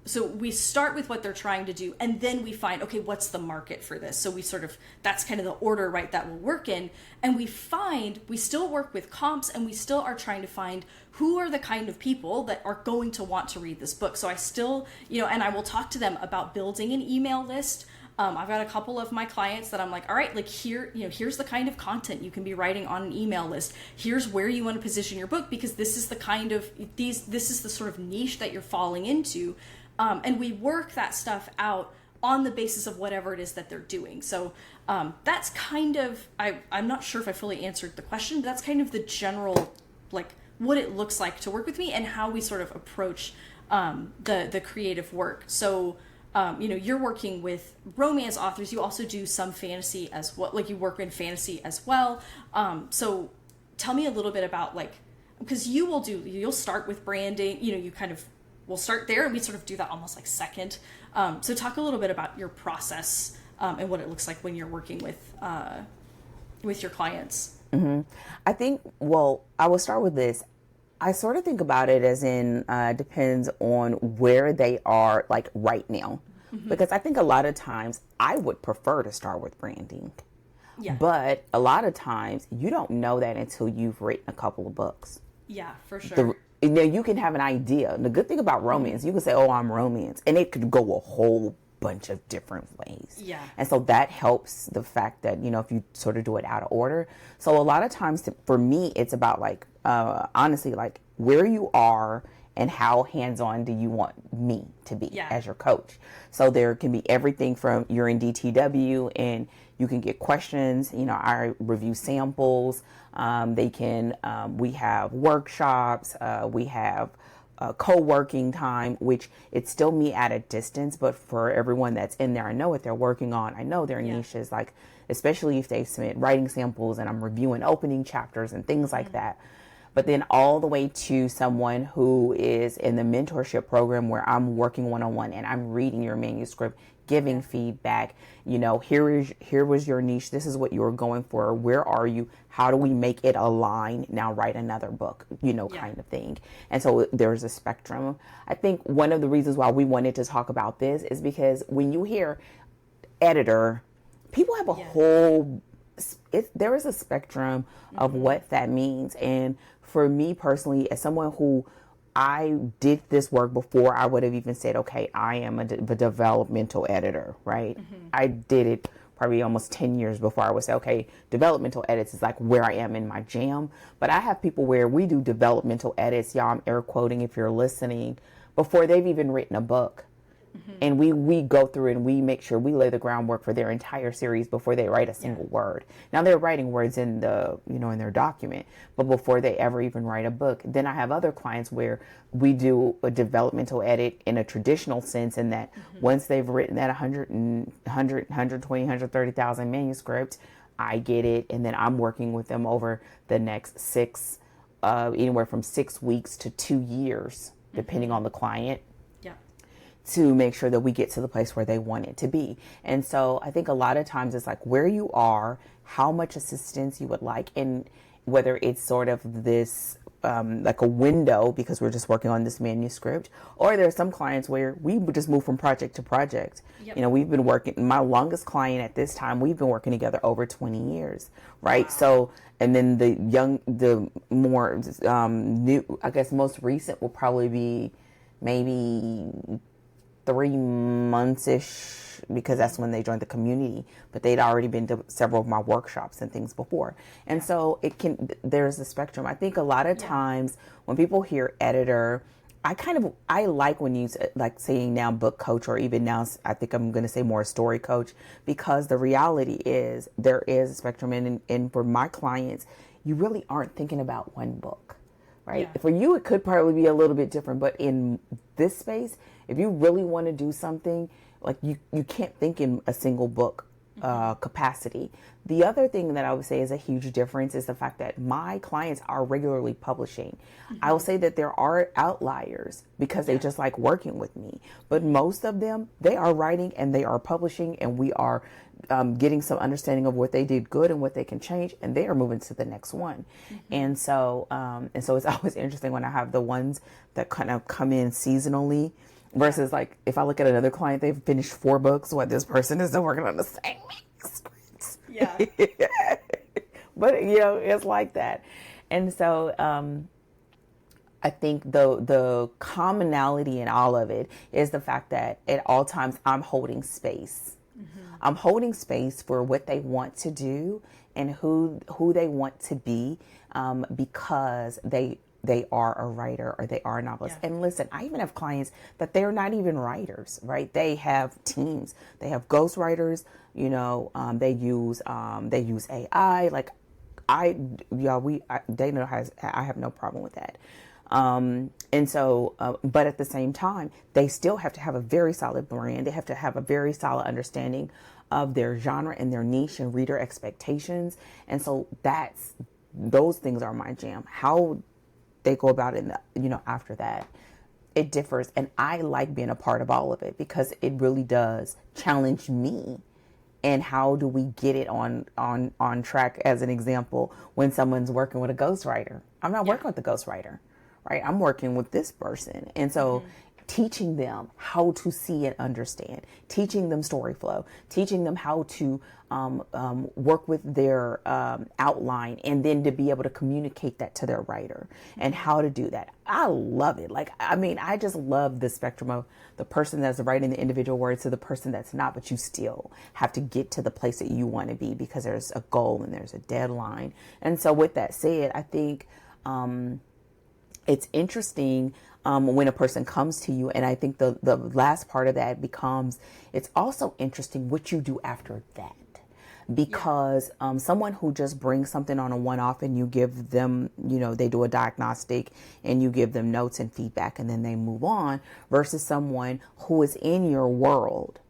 so we start with what they're trying to do, and then we find, okay, what's the market for this? So we that's kind of the order, right, that we'll work in. And we still work with comps, and we still are trying to find who are the kind of people that are going to want to read this book. So I still, and I will talk to them about building an email list. I've got a couple of my clients that I'm like, all right, here's the kind of content you can be writing on an email list. Here's where you want to position your book, because this is the sort of niche that you're falling into. And we work that stuff out on the basis of whatever it is that they're doing. So that's kind of, I'm not sure if I fully answered the question, but that's kind of the general, what it looks like to work with me and how we sort of approach the creative work. So, you're working with romance authors. You also do some fantasy as well. You work in fantasy as well. So tell me a little bit about because you'll start with branding, we'll start there, and we sort of do that almost second. So talk a little bit about your process and what it looks like when you're working with your clients.
Mm-hmm. I think, I will start with this. I sort of think about it as in depends on where they are right now. Mm-hmm. Because I think a lot of times I would prefer to start with branding. Yeah. But a lot of times you don't know that until you've written a couple of books.
Yeah, for sure.
You can have an idea. And the good thing about romance, you can say, oh, I'm romance. And it could go a whole bunch of different ways.
Yeah.
And so that helps the fact that, if you sort of do it out of order. So a lot of times for me, it's about like, honestly, like where you are and how hands-on do you want me to be as your coach. So there can be everything from you're in DTW and you can get questions. I review samples. We have workshops. We have co-working time, which it's still me at a distance, but for everyone that's in there, I know what they're working on. I know their niches, like, especially if they submit writing samples and I'm reviewing opening chapters and things like that. But then all the way to someone who is in the mentorship program where I'm working one-on-one and I'm reading your manuscript, giving feedback, here was your niche. This is what you were going for. Where are you? How do we make it align? Now write another book, kind of thing. And so there's a spectrum. I think one of the reasons why we wanted to talk about this is because when you hear editor, people have a whole, there is a spectrum of what that means. And for me personally, as someone who I did this work before I would have even said, okay, I am a developmental editor, right? I did it probably almost 10 years before I would say, okay, developmental edits is like where I am in my jam. But I have people where we do developmental edits, y'all, I'm air quoting if you're listening, before they've even written a book. And we go through and we make sure we lay the groundwork for their entire series before they write a single word. Now they're writing words in in their document, but before they ever even write a book. Then I have other clients where we do a developmental edit in a traditional sense, in that once they've written that 130,000 manuscript, I get it. And then I'm working with them over the next anywhere from 6 weeks to 2 years, depending on the client, to make sure that we get to the place where they want it to be. And so I think a lot of times it's like where you are, how much assistance you would like, and whether it's sort of this like a window because we're just working on this manuscript, or there are some clients where we would just move from project to project. We've been working, my longest client at this time, we've been working together over 20 years, right? Wow. So, and then the more new, I guess most recent will probably be maybe 3 months-ish, because that's when they joined the community, but they'd already been to several of my workshops and things before. And so there's a spectrum. I think a lot of times when people hear editor, I like when you like saying now book coach, or even now I think I'm going to say more story coach, because the reality is there is a spectrum. And for my clients, you really aren't thinking about one book. Right. Yeah. For you, it could probably be a little bit different, but in this space, if you really want to do something, like you can't think in a single book capacity. The other thing that I would say is a huge difference is the fact that my clients are regularly publishing. I will say that there are outliers because they just like working with me, but most of them, they are writing and they are publishing, and we are getting some understanding of what they did good and what they can change, and they are moving to the next one. And so it's always interesting when I have the ones that kind of come in seasonally versus like if I look at another client, they've finished 4 books, what this person is still working on the same manuscripts. Yeah. But it's like that. And so I think the commonality in all of it is the fact that at all times I'm holding space. I'm holding space for what they want to do and who they want to be, because they are a writer or they are a novelist. And listen, I even have clients that they're not even writers, right? They have teams. They have ghostwriters. They use AI. Like Dana I have no problem with that. And so, but at the same time, they still have to have a very solid brand. They have to have a very solid understanding of their genre and their niche and reader expectations. And so those things are my jam. How they go about it, after that, it differs. And I like being a part of all of it because it really does challenge me. And how do we get it on track? As an example, when someone's working with a ghostwriter, I'm not working with the ghostwriter. Right, I'm working with this person, and so teaching them how to see and understand, teaching them story flow, teaching them how to work with their outline, and then to be able to communicate that to their writer and how to do that. I love it. Like, I mean, I just love the spectrum of the person that's writing the individual words to the person that's not, but you still have to get to the place that you want to be because there's a goal and there's a deadline. And so with that said, I think it's interesting when a person comes to you. And I think the last part of that becomes, it's also interesting what you do after that. Because someone who just brings something on a one-off and you give them, you know, they do a diagnostic and you give them notes and feedback and then they move on, versus someone who is in your world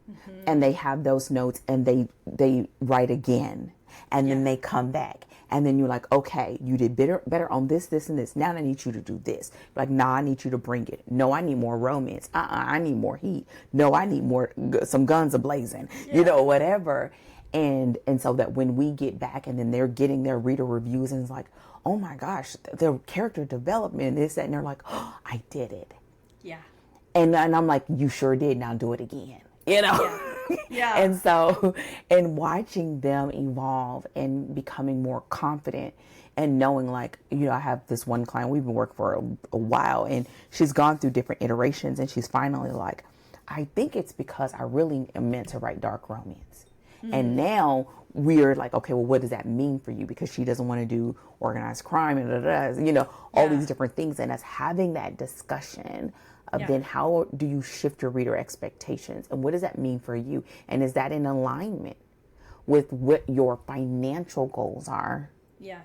and they have those notes and they write again and then they come back. And then you're like, okay, you did better on this, this, and this. Now I need you to do this. Like, nah, I need you to bring it. No, I need more romance. I need more heat. No, I need more, some guns a-blazing, you know, whatever. And so that when we get back and then they're getting their reader reviews and it's like, oh my gosh, their character development, this, that, and they're like, oh, I did it.
Yeah.
And I'm like, you sure did. Now do it again. You know?
Yeah.
And so, and watching them evolve and becoming more confident and knowing, like, you know, I have this one client, we've been working for a while, and she's gone through different iterations, and she's finally like, I think it's because I really am meant to write dark romance. And now we're like, okay, well, what does that mean for you? Because she doesn't want to do organized crime and, you know, all these different things. And us having that discussion of then how do you shift your reader expectations? And what does that mean for you? And is that in alignment with what your financial goals are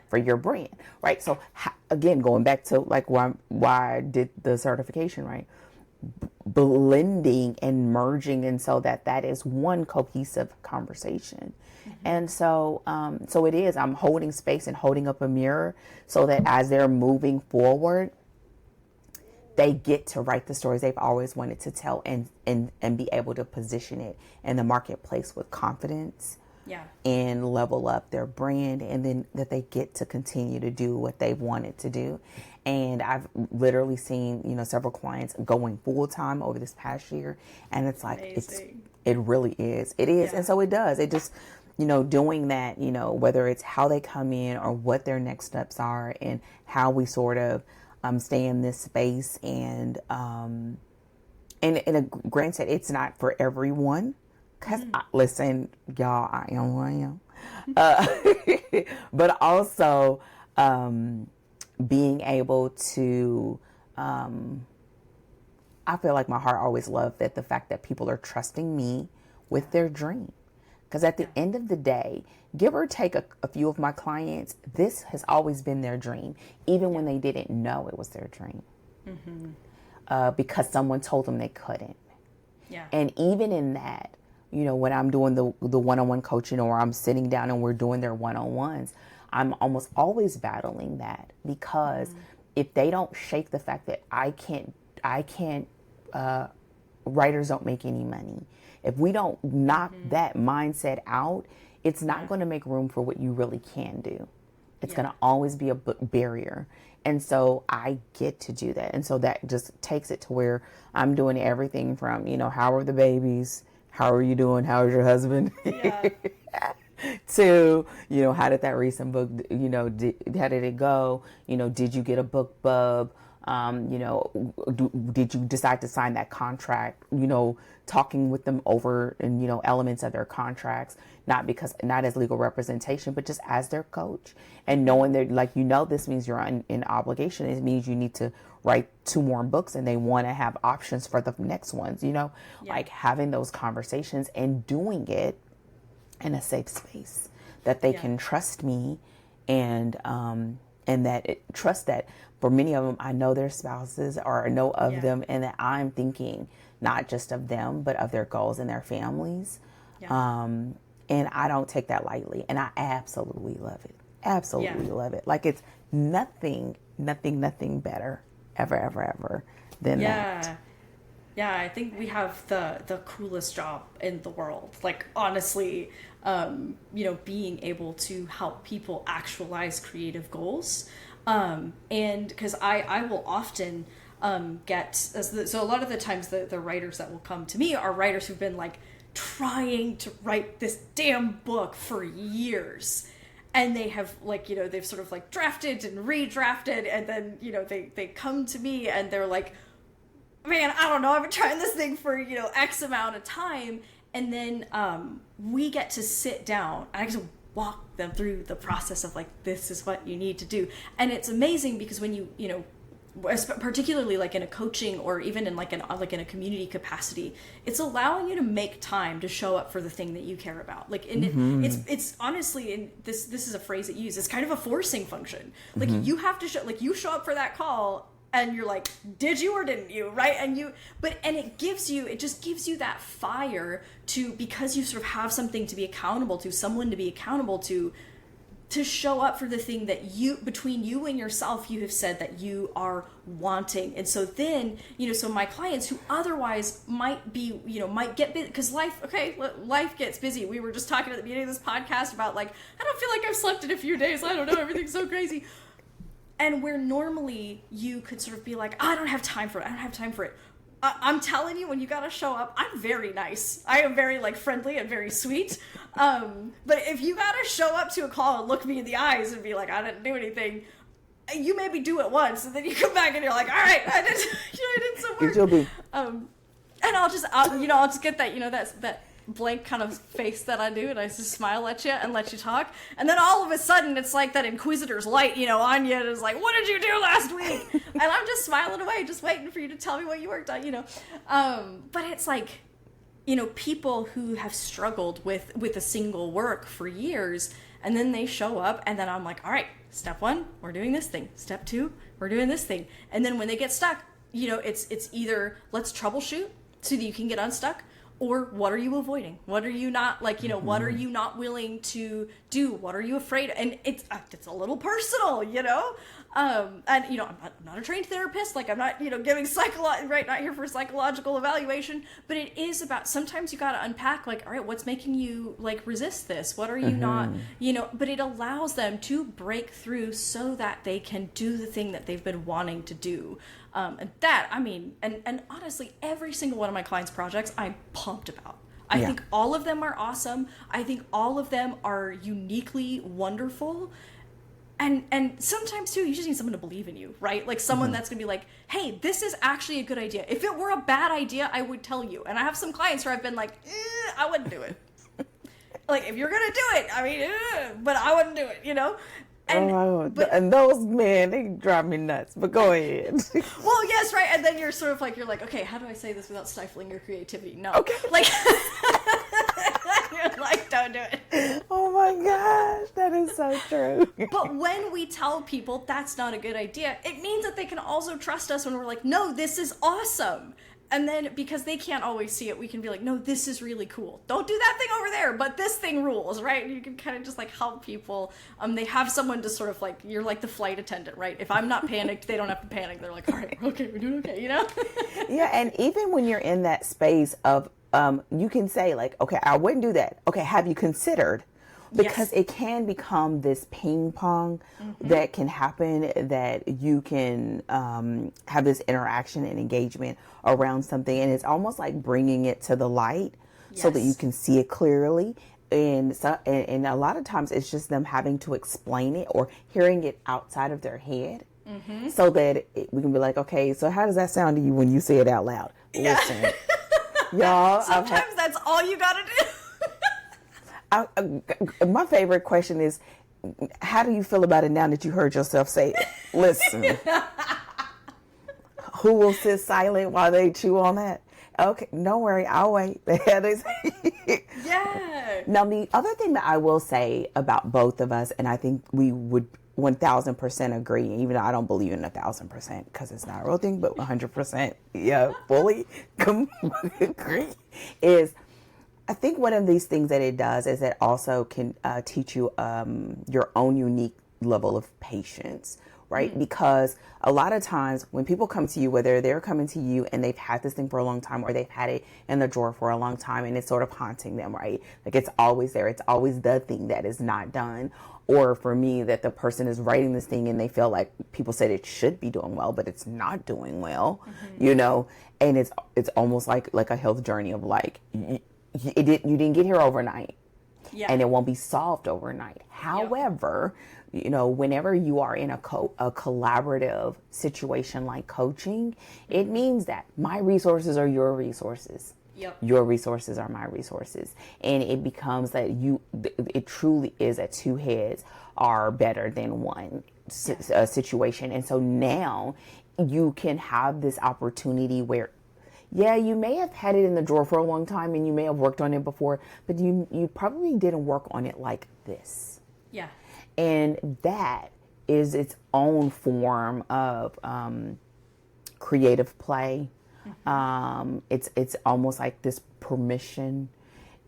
for your brand? Right. So again, going back to like why I did the certification, right? Blending and merging, and so that is one cohesive conversation. And so so it is, I'm holding space and holding up a mirror so that as they're moving forward, they get to write the stories they've always wanted to tell and be able to position it in the marketplace with confidence and level up their brand, and then that they get to continue to do what they've wanted to do. And I've literally seen, you know, several clients going full time over this past year, and it's like, it really is. It is. And so it does. It just, you know, doing that, you know, whether it's how they come in or what their next steps are and how we sort of stay in this space. And granted, it's not for everyone. Because, listen, y'all, I am who I am. But also being able to, I feel like my heart always loved that the fact that people are trusting me with their dream. Because at the end of the day, give or take a few of my clients, this has always been their dream, even when they didn't know it was their dream. Because someone told them they couldn't. And even in that, you know, when I'm doing the one-on-one coaching, or I'm sitting down and we're doing their one-on-ones, I'm almost always battling that, because if they don't shake the fact that I can't, writers don't make any money. If we don't knock that mindset out, it's not going to make room for what you really can do. It's going to always be a barrier. And so I get to do that. And so that just takes it to where I'm doing everything from, you know, how are the babies? How are you doing? How is your husband? To, you know, how did that recent book, you know, how did it go? You know, did you get a book bub? You know, did you decide to sign that contract? You know, talking with them over and, you know, elements of their contracts, not as legal representation, but just as their coach, and knowing that, like, you know, this means you're in obligation. It means you need to write 2 more books, and they want to have options for the next ones, you know, like having those conversations and doing it in a safe space that they can trust me, and trust that for many of them, I know their spouses, or I know of them, and that I'm thinking not just of them, but of their goals and their families. And I don't take that lightly, and I absolutely love it. Absolutely love it. Like, it's nothing better ever than that.
Yeah, I think we have the coolest job in the world. Like, honestly, you know, being able to help people actualize creative goals. And because I will often so a lot of the times the writers that will come to me are writers who've been like trying to write this damn book for years. And they have like, they've sort of like drafted and redrafted, and then, they come to me and they're like, man, I don't know, I've been trying this thing for, X amount of time. And then we get to sit down and I get to walk them through the process of like, this is what you need to do. And it's amazing because when you particularly like in a coaching or even in like in a community capacity, it's allowing you to make time to show up for the thing that you care about. Like, and it's honestly, and this is a phrase that you use, it's kind of a forcing function. Like you have to you show up for that call and you're like, did you or didn't you? Right. And it just gives you that fire to, because you sort of have something to be accountable to, someone to be accountable to show up for the thing that between you and yourself, you have said that you are wanting. And so then, so my clients who otherwise might be, might get busy, because life gets busy. We were just talking at the beginning of this podcast about like, I don't feel like I've slept in a few days. I don't know. Everything's so crazy. And where normally you could sort of be like, I don't have time for it. I'm telling you, when you gotta show up, I'm very nice. I am very like friendly and very sweet. But if you gotta show up to a call and look me in the eyes and be like, I didn't do anything, you maybe do it once, and then you come back and you're like, all right, I did some work. And I'll just get that, that blank kind of face that I do, and I just smile at you and let you talk, and then all of a sudden it's like that inquisitor's light on you, and it's like, what did you do last week? And I'm just smiling away, just waiting for you to tell me what you worked on. But it's like, people who have struggled with a single work for years, and then they show up, and then I'm like, all right, step 1, we're doing this thing, step 2, we're doing this thing. And then when they get stuck, it's either let's troubleshoot so that you can get unstuck, or what are you avoiding? What are you not what are you not willing to do? What are you afraid of? And it's a little personal, and I'm not a trained therapist. Like, I'm not, giving not here for psychological evaluation, but it is about, sometimes you got to unpack, like, all right, what's making you like resist this? What are you not, but it allows them to break through so that they can do the thing that they've been wanting to do. And that, and honestly, every single one of my clients' projects, I'm pumped about. I think all of them are awesome. I think all of them are uniquely wonderful. And sometimes too, you just need someone to believe in you, right? Like someone that's gonna be like, hey, this is actually a good idea. If it were a bad idea, I would tell you. And I have some clients where I've been like, I wouldn't do it. Like, if you're gonna do it, but I wouldn't do it,
And those men, they drive me nuts, but go ahead.
Well, yes, right. And then you're sort of like, okay, how do I say this without stifling your creativity? No.
Okay.
Like, you're like, don't do it.
Oh my gosh, that is so true.
But when we tell people that's not a good idea, it means that they can also trust us when we're like, no, this is awesome. And then, because they can't always see it, we can be like, no, this is really cool. Don't do that thing over there, but this thing rules, right? And you can kind of just like help people. They have someone to sort of like, you're like the flight attendant, right? If I'm not panicked, they don't have to panic. They're like, all right, okay, we're doing okay,
Yeah, and even when you're in that space of, you can say like, okay, I wouldn't do that. Okay, have you considered? Because it can become this ping pong that can happen, that you can have this interaction and engagement around something, and it's almost like bringing it to the light so that you can see it clearly. And so, and a lot of times it's just them having to explain it or hearing it outside of their head, so that we can be like, okay, so how does that sound to you when you say it out loud? Listen, y'all.
Sometimes that's all you gotta do.
My favorite question is, how do you feel about it now that you heard yourself say it? Listen, who will sit silent while they chew on that? Okay, don't worry, I'll wait.
Yeah.
Now, the other thing that I will say about both of us, and I think we would 1000% agree, even though I don't believe in 1000% because it's not a real thing, but 100%, fully agree, is I think one of these things that it does is it also can teach you your own unique level of patience right? Because a lot of times when people come to you, whether they're coming to you and they've had this thing for a long time, or they've had it in the drawer for a long time and it's sort of haunting them, right? Like it's always there. It's always the thing that is not done. Or for me, that the person is writing this thing and they feel like people said it should be doing well, but it's not doing well, you know? And it's almost like a health journey of like, you didn't get here overnight.
Yeah.
And it won't be solved overnight. However, you know, whenever you are in a collaborative situation like coaching, it means that my resources are your resources.
Yep.
Your resources are my resources. And it becomes that it truly is that two heads are better than one situation. And so now you can have this opportunity where, yeah, you may have had it in the drawer for a long time and you may have worked on it before, but you probably didn't work on it like this.
Yeah.
And that is its own form of creative play. It's almost like this permission.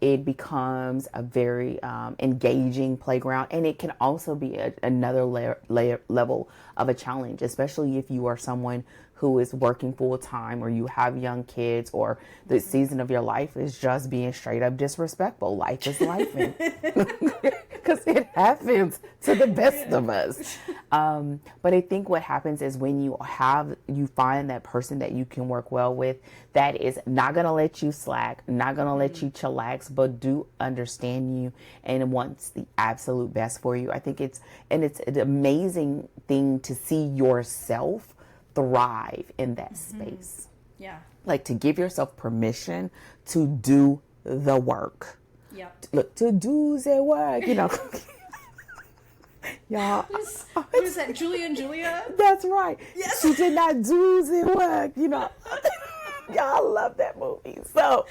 It becomes a very engaging playground, and it can also be another level of a challenge, especially if you are someone who is working full time, or you have young kids, or the season of your life is just being straight up disrespectful. Life is life, because it happens to the best of us. But I think what happens is when you find that person that you can work well with, that is not going to let you slack, not going to let you chillax, but do understand you and wants the absolute best for you. I think it's an amazing thing to see yourself thrive in that space.
Yeah.
Like to give yourself permission to do the work.
Yep.
Look, to do the work, you know. Y'all.
What is that, Julia and Julia?
That's right.
Yes.
She did not do the work, you know. Y'all love that movie. So,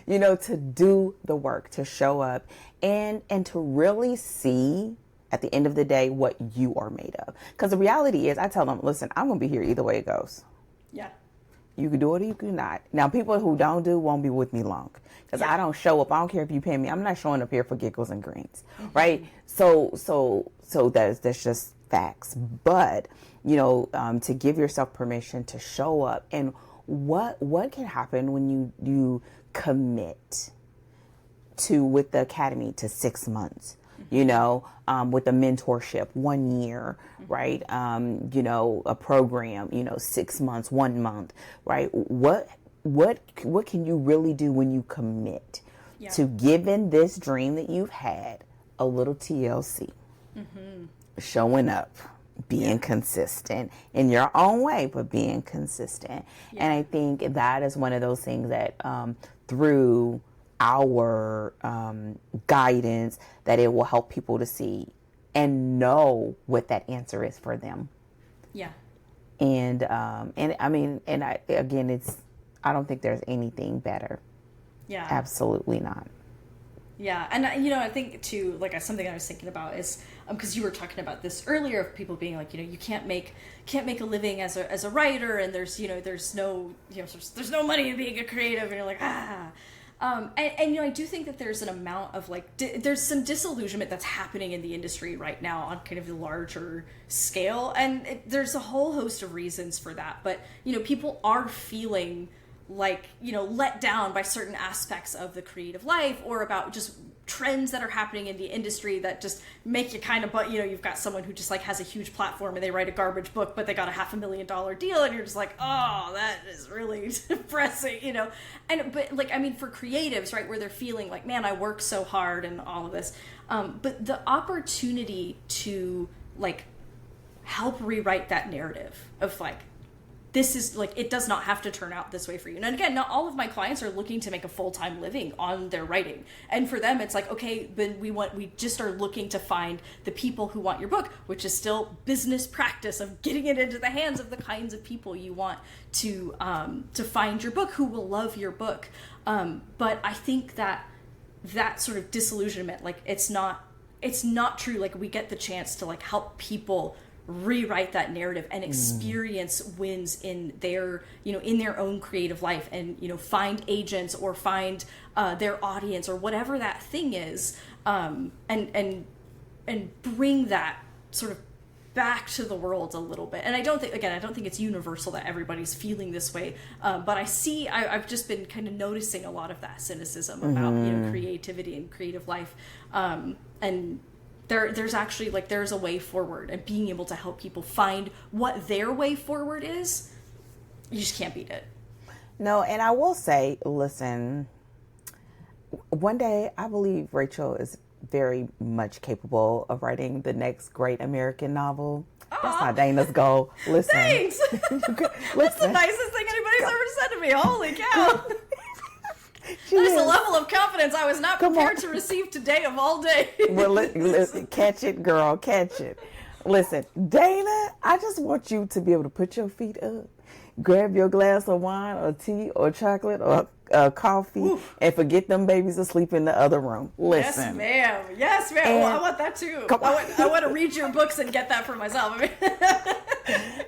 you know, to do the work, to show up and to really see at the end of the day what you are made of. Because the reality is, I tell them, listen, I'm going to be here either way it goes.
Yeah.
You can do it or you can not. Now, people who don't do won't be with me long. Because I don't show up. I don't care if you pay me. I'm not showing up here for giggles and grins. Right? So that's just facts. But, you know, to give yourself permission to show up. And what can happen when you commit with the academy to 6 months? You know, with the mentorship, 1 year, right? You know, a program, you know, 6 months, 1 month, right? What can you really do when you commit to giving this dream that you've had a little TLC? Showing up, being consistent in your own way, but being consistent. And I think that is one of those things that through our guidance, that it will help people to see and know what that answer is for them.
Yeah.
And I mean, I don't think there's anything better.
Yeah.
Absolutely not.
Yeah, and you know, I think too, like something I was thinking about is because you were talking about this earlier of people being like, you know, you can't make a living as a writer, and there's no money in being a creative, and you're like and you know, I do think that there's an amount of like there's some disillusionment that's happening in the industry right now on kind of the larger scale, and there's a whole host of reasons for that, but you know, people are feeling like, you know, let down by certain aspects of the creative life, or about just trends that are happening in the industry that just make you kind of, but you know, you've got someone who just like has a huge platform and they write a garbage book, but they got a $500,000 deal, and you're just like, oh, that is really depressing, you know. But like, I mean, for creatives, right, where they're feeling like, man, I work so hard and all of this, but the opportunity to like help rewrite that narrative of like, this is like, it does not have to turn out this way for you. And again, not all of my clients are looking to make a full-time living on their writing. And for them, it's like, okay, then we just are looking to find the people who want your book, which is still business practice of getting it into the hands of the kinds of people you want to find your book, who will love your book. But I think that sort of disillusionment, like it's not true. Like we get the chance to like help people rewrite that narrative and experience wins in their, you know, in their own creative life, and, you know, find agents or find their audience or whatever that thing is, and bring that sort of back to the world a little bit. And I don't think it's universal that everybody's feeling this way, but I've just been kind of noticing a lot of that cynicism about creativity and creative life, and there's actually there's a way forward, and being able to help people find what their way forward is, you just can't beat it.
No, and I will say, listen, one day I believe Rachel is very much capable of writing the next great American novel. Aww. That's not Dana's goal. Listen.
Thanks. That's the nicest thing anybody's ever said to me. Holy cow. There's a level of confidence I was not prepared to receive today of all day.
Well, listen, catch it, girl, catch it. Listen, Dana, I just want you to be able to put your feet up, grab your glass of wine or tea or chocolate or coffee, oof, and forget them babies asleep in the other room. Listen.
Yes, ma'am. Oh, I want that too. I want to read your books and get that for myself.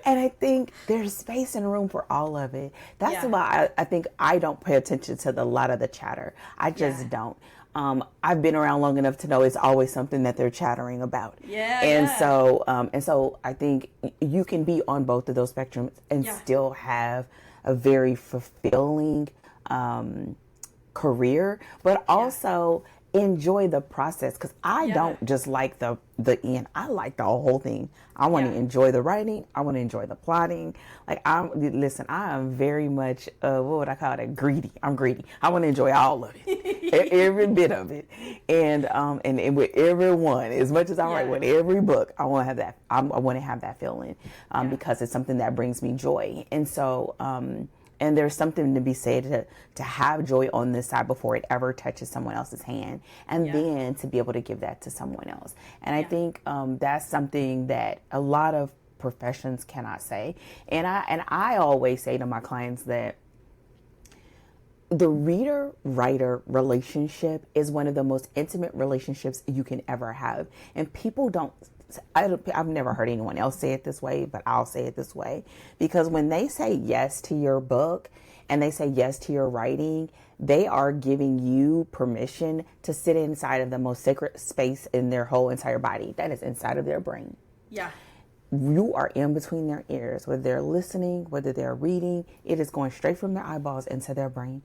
And I think there's space and room for all of it. That's why I think I don't pay attention to a lot of the chatter. I just don't. I've been around long enough to know it's always something that they're chattering about. So I think you can be on both of those spectrums and still have a very fulfilling career, but also enjoy the process, because I don't just like the end. I like the whole thing. I want to enjoy the writing. I want to enjoy the plotting. I am very much what would I call it? Greedy. I'm greedy. I want to enjoy all of it, every bit of it, and with everyone. As much as I write with every book, I want to have that. I want to have that feeling because it's something that brings me joy, and so. And there's something to be said to have joy on this side before it ever touches someone else's hand, and then to be able to give that to someone else. And I think that's something that a lot of professions cannot say. And I always say to my clients that the reader-writer relationship is one of the most intimate relationships you can ever have. And people don't. I've never heard anyone else say it this way, but I'll say it this way. Because when they say yes to your book and they say yes to your writing, they are giving you permission to sit inside of the most sacred space in their whole entire body. That is inside of their brain.
Yeah.
You are in between their ears, whether they're listening, whether they're reading, it is going straight from their eyeballs into their brain.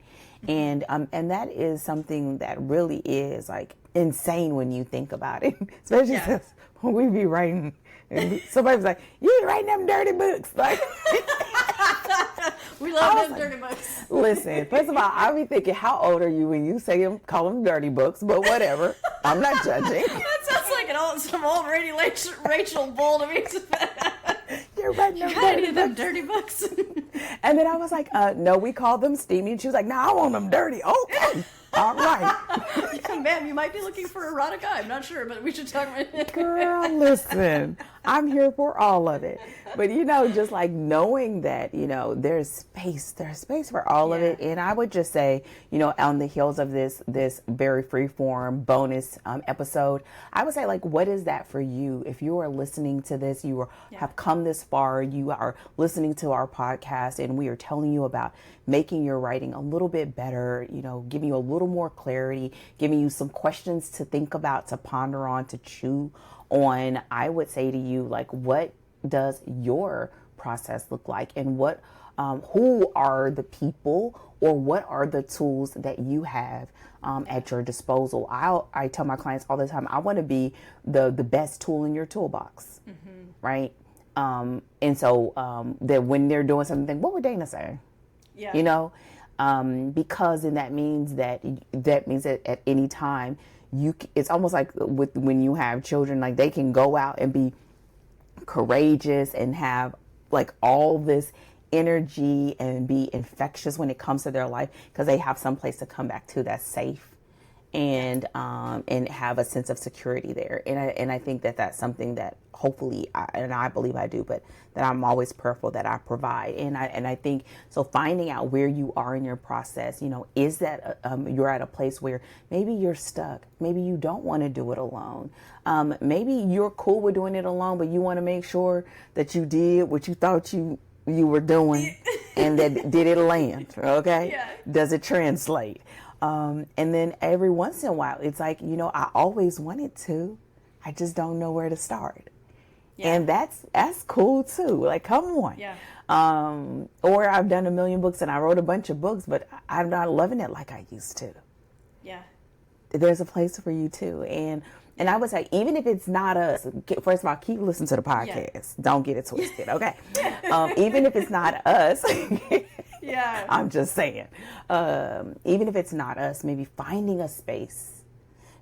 And that is something that really is insane when you think about it, especially since when we be writing, and somebody's like, "You ain't writing them dirty books."
We love them dirty books.
Listen, first of all, I be thinking, how old are you when you call them dirty books? But whatever, I'm not judging.
That sounds like some old Rachel Bull to me.
You're writing them
dirty books.
And then I was like, no, we call them steamy. And she was like, no, I want them dirty. Okay. All right.
Ma'am, you might be looking for erotica. I'm not sure, but we should talk about it.
Girl, listen, I'm here for all of it. But, just knowing that, there's space for all of it. And I would just say, on the heels of this very freeform bonus episode, I would say, what is that for you? If you are listening to this, have come this far, you are listening to our podcast, and we are telling you about making your writing a little bit better, giving you a little more clarity, giving you some questions to think about, to ponder on, to chew on. I would say to you, what does your process look like, and who are the people, or what are the tools that you have at your disposal? I tell my clients all the time, I want to be the best tool in your toolbox, right? And so that when they're doing something, what would Dana say? Yeah. Because then that means that at any time it's almost like when you have children, they can go out and be courageous and have all this energy and be infectious when it comes to their life, because they have some place to come back to that's safe and have a sense of security there. And I think that that's something that hopefully, I believe I do, but that I'm always prayerful that I provide. And I think, so finding out where you are in your process, is that you're at a place where maybe you're stuck. Maybe you don't want to do it alone. Maybe you're cool with doing it alone, but you want to make sure that you did what you thought you were doing and that did it land, okay? Yeah. Does it translate? And then every once in a while, it's I always wanted to, I just don't know where to start.
Yeah.
And that's cool too. Like, come on.
Yeah.
Or I've done a million books and I wrote a bunch of books, but I'm not loving it like I used to.
Yeah.
There's a place for you too. And I would say, even if it's not us, first of all, keep listening to the podcast. Yeah. Don't get it twisted, okay? Even if it's not us,
yeah,
I'm just saying, even if it's not us, maybe finding a space,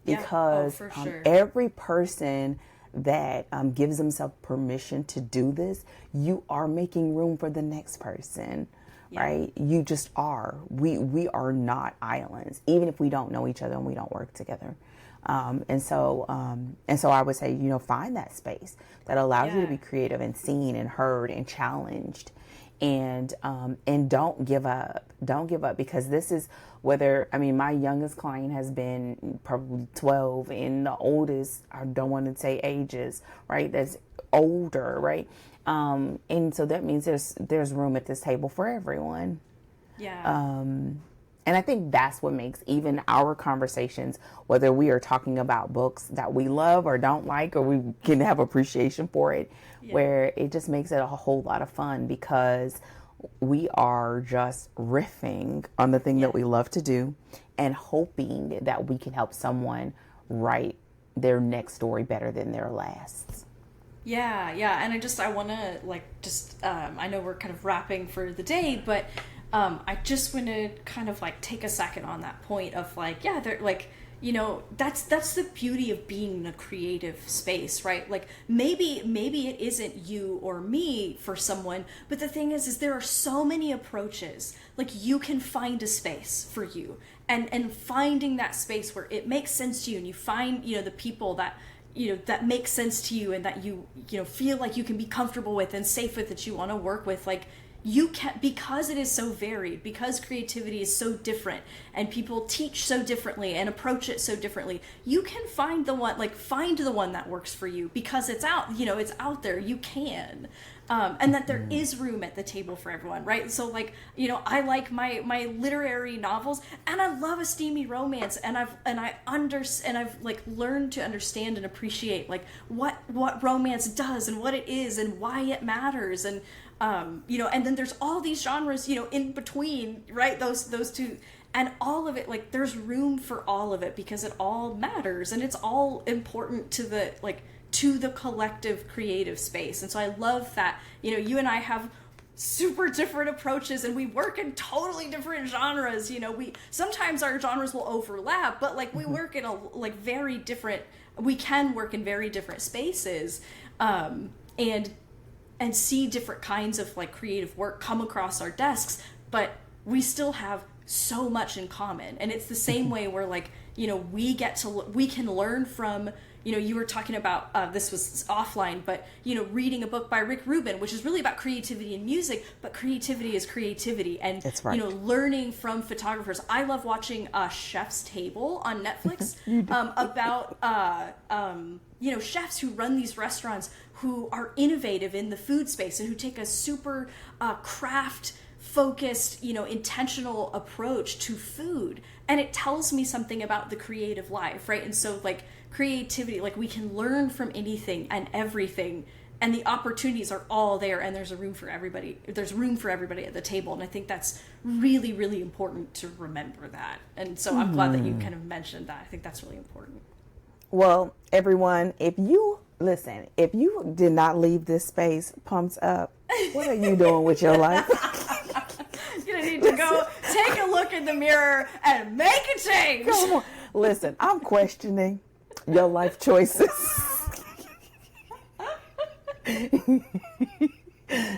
because
for sure.
Every person that gives themselves permission to do this, you are making room for the next person. Right? You just are. We are not islands, even if we don't know each other and we don't work together. And so I would say, find that space that allows you to be creative and seen and heard and challenged, and don't give up. Don't give up, because this is my youngest client has been probably 12, and the oldest, I don't want to say ages, right? That's older, right? And so that means there's room at this table for everyone.
Yeah.
And I think that's what makes even our conversations, whether we are talking about books that we love or don't like, or we can have appreciation for it, where it just makes it a whole lot of fun, because we are just riffing on the thing that we love to do and hoping that we can help someone write their next story better than their last.
Yeah. And I want to I know we're kind of wrapping for the day, but I just want to kind of take a second on that point of that's the beauty of being in a creative space, right? Like maybe it isn't you or me for someone, but the thing is there are so many approaches. Like you can find a space for you, and finding that space where it makes sense to you, and you find, the people that that makes sense to you, and that you feel like you can be comfortable with and safe with, that you want to work with, you can, because it is so varied, because creativity is so different, and people teach so differently and approach it so differently, you can find the one that works for you, because it's out, it's out there, you can. And that there is room at the table for everyone, right? So I like my literary novels, and I love a steamy romance, and I've learned to understand and appreciate what romance does and what it is and why it matters, and and then there's all these genres, in between, right? Those two, and all of it, there's room for all of it, because it all matters, and it's all important to the collective creative space. And so I love that, you and I have super different approaches, and we work in totally different genres. We sometimes our genres will overlap, but we work in we can work in very different spaces, and see different kinds of creative work come across our desks, but we still have so much in common. And it's the same way where we can learn from, you were talking about, this was offline, but reading a book by Rick Rubin, which is really about creativity in music, but creativity is creativity. And
that's right.
Learning from photographers. I love watching Chef's Table on Netflix, about chefs who run these restaurants, who are innovative in the food space, and who take a super craft focused, intentional approach to food. And it tells me something about the creative life, right? And so creativity, we can learn from anything and everything, and the opportunities are all there, and there's room for everybody at the table. And I think that's really, really important to remember that. And so I'm glad that you kind of mentioned that. I think that's really important.
Well, everyone, if you did not leave this space pumped up, what are you doing with your life?
You're gonna need to go take a look in the mirror and make a change.
Come on. Listen, I'm questioning your life choices.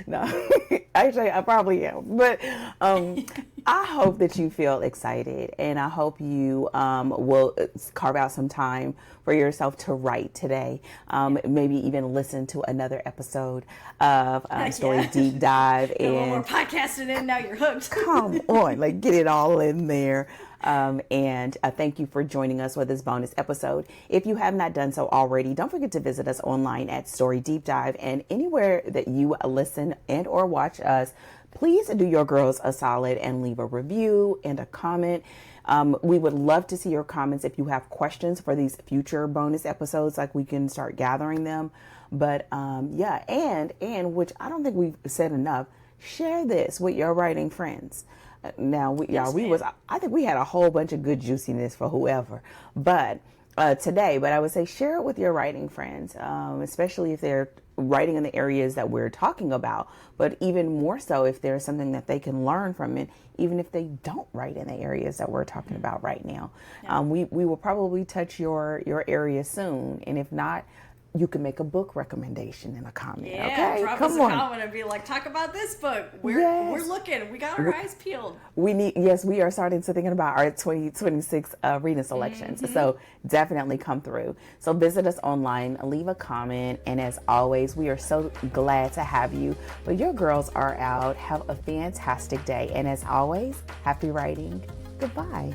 No, actually, I probably am. But I hope that you feel excited, and I hope you will carve out some time for yourself to write today. Maybe even listen to another episode of Story Deep Dive.
And one more podcasting in, now you're hooked.
Come on, get it all in there. And thank you for joining us for this bonus episode. If you have not done so already, don't forget to visit us online at Story Deep Dive, and anywhere that you listen and or watch us, please do your girls a solid and leave a review and a comment. We would love to see your comments if you have questions for these future bonus episodes, like we can start gathering them. But yeah, and which I don't think we've said enough, share this with your writing friends. Now, I think we had a whole bunch of good juiciness for whoever, but today, but I would say share it with your writing friends, especially if they're writing in the areas that we're talking about, but even more so if there's something that they can learn from it, even if they don't write in the areas that we're talking about right now. Yeah. We will probably touch your area soon, and if not, you can make a book recommendation in a comment.
Yeah,
okay?
Drop us a comment and be like, talk about this book. We're looking. We got our eyes peeled.
We are starting to thinking about our 2026 reading selections. Mm-hmm. So definitely come through. So visit us online, leave a comment, and as always, we are so glad to have you. But your girls are out. Have a fantastic day, and as always, happy writing. Goodbye.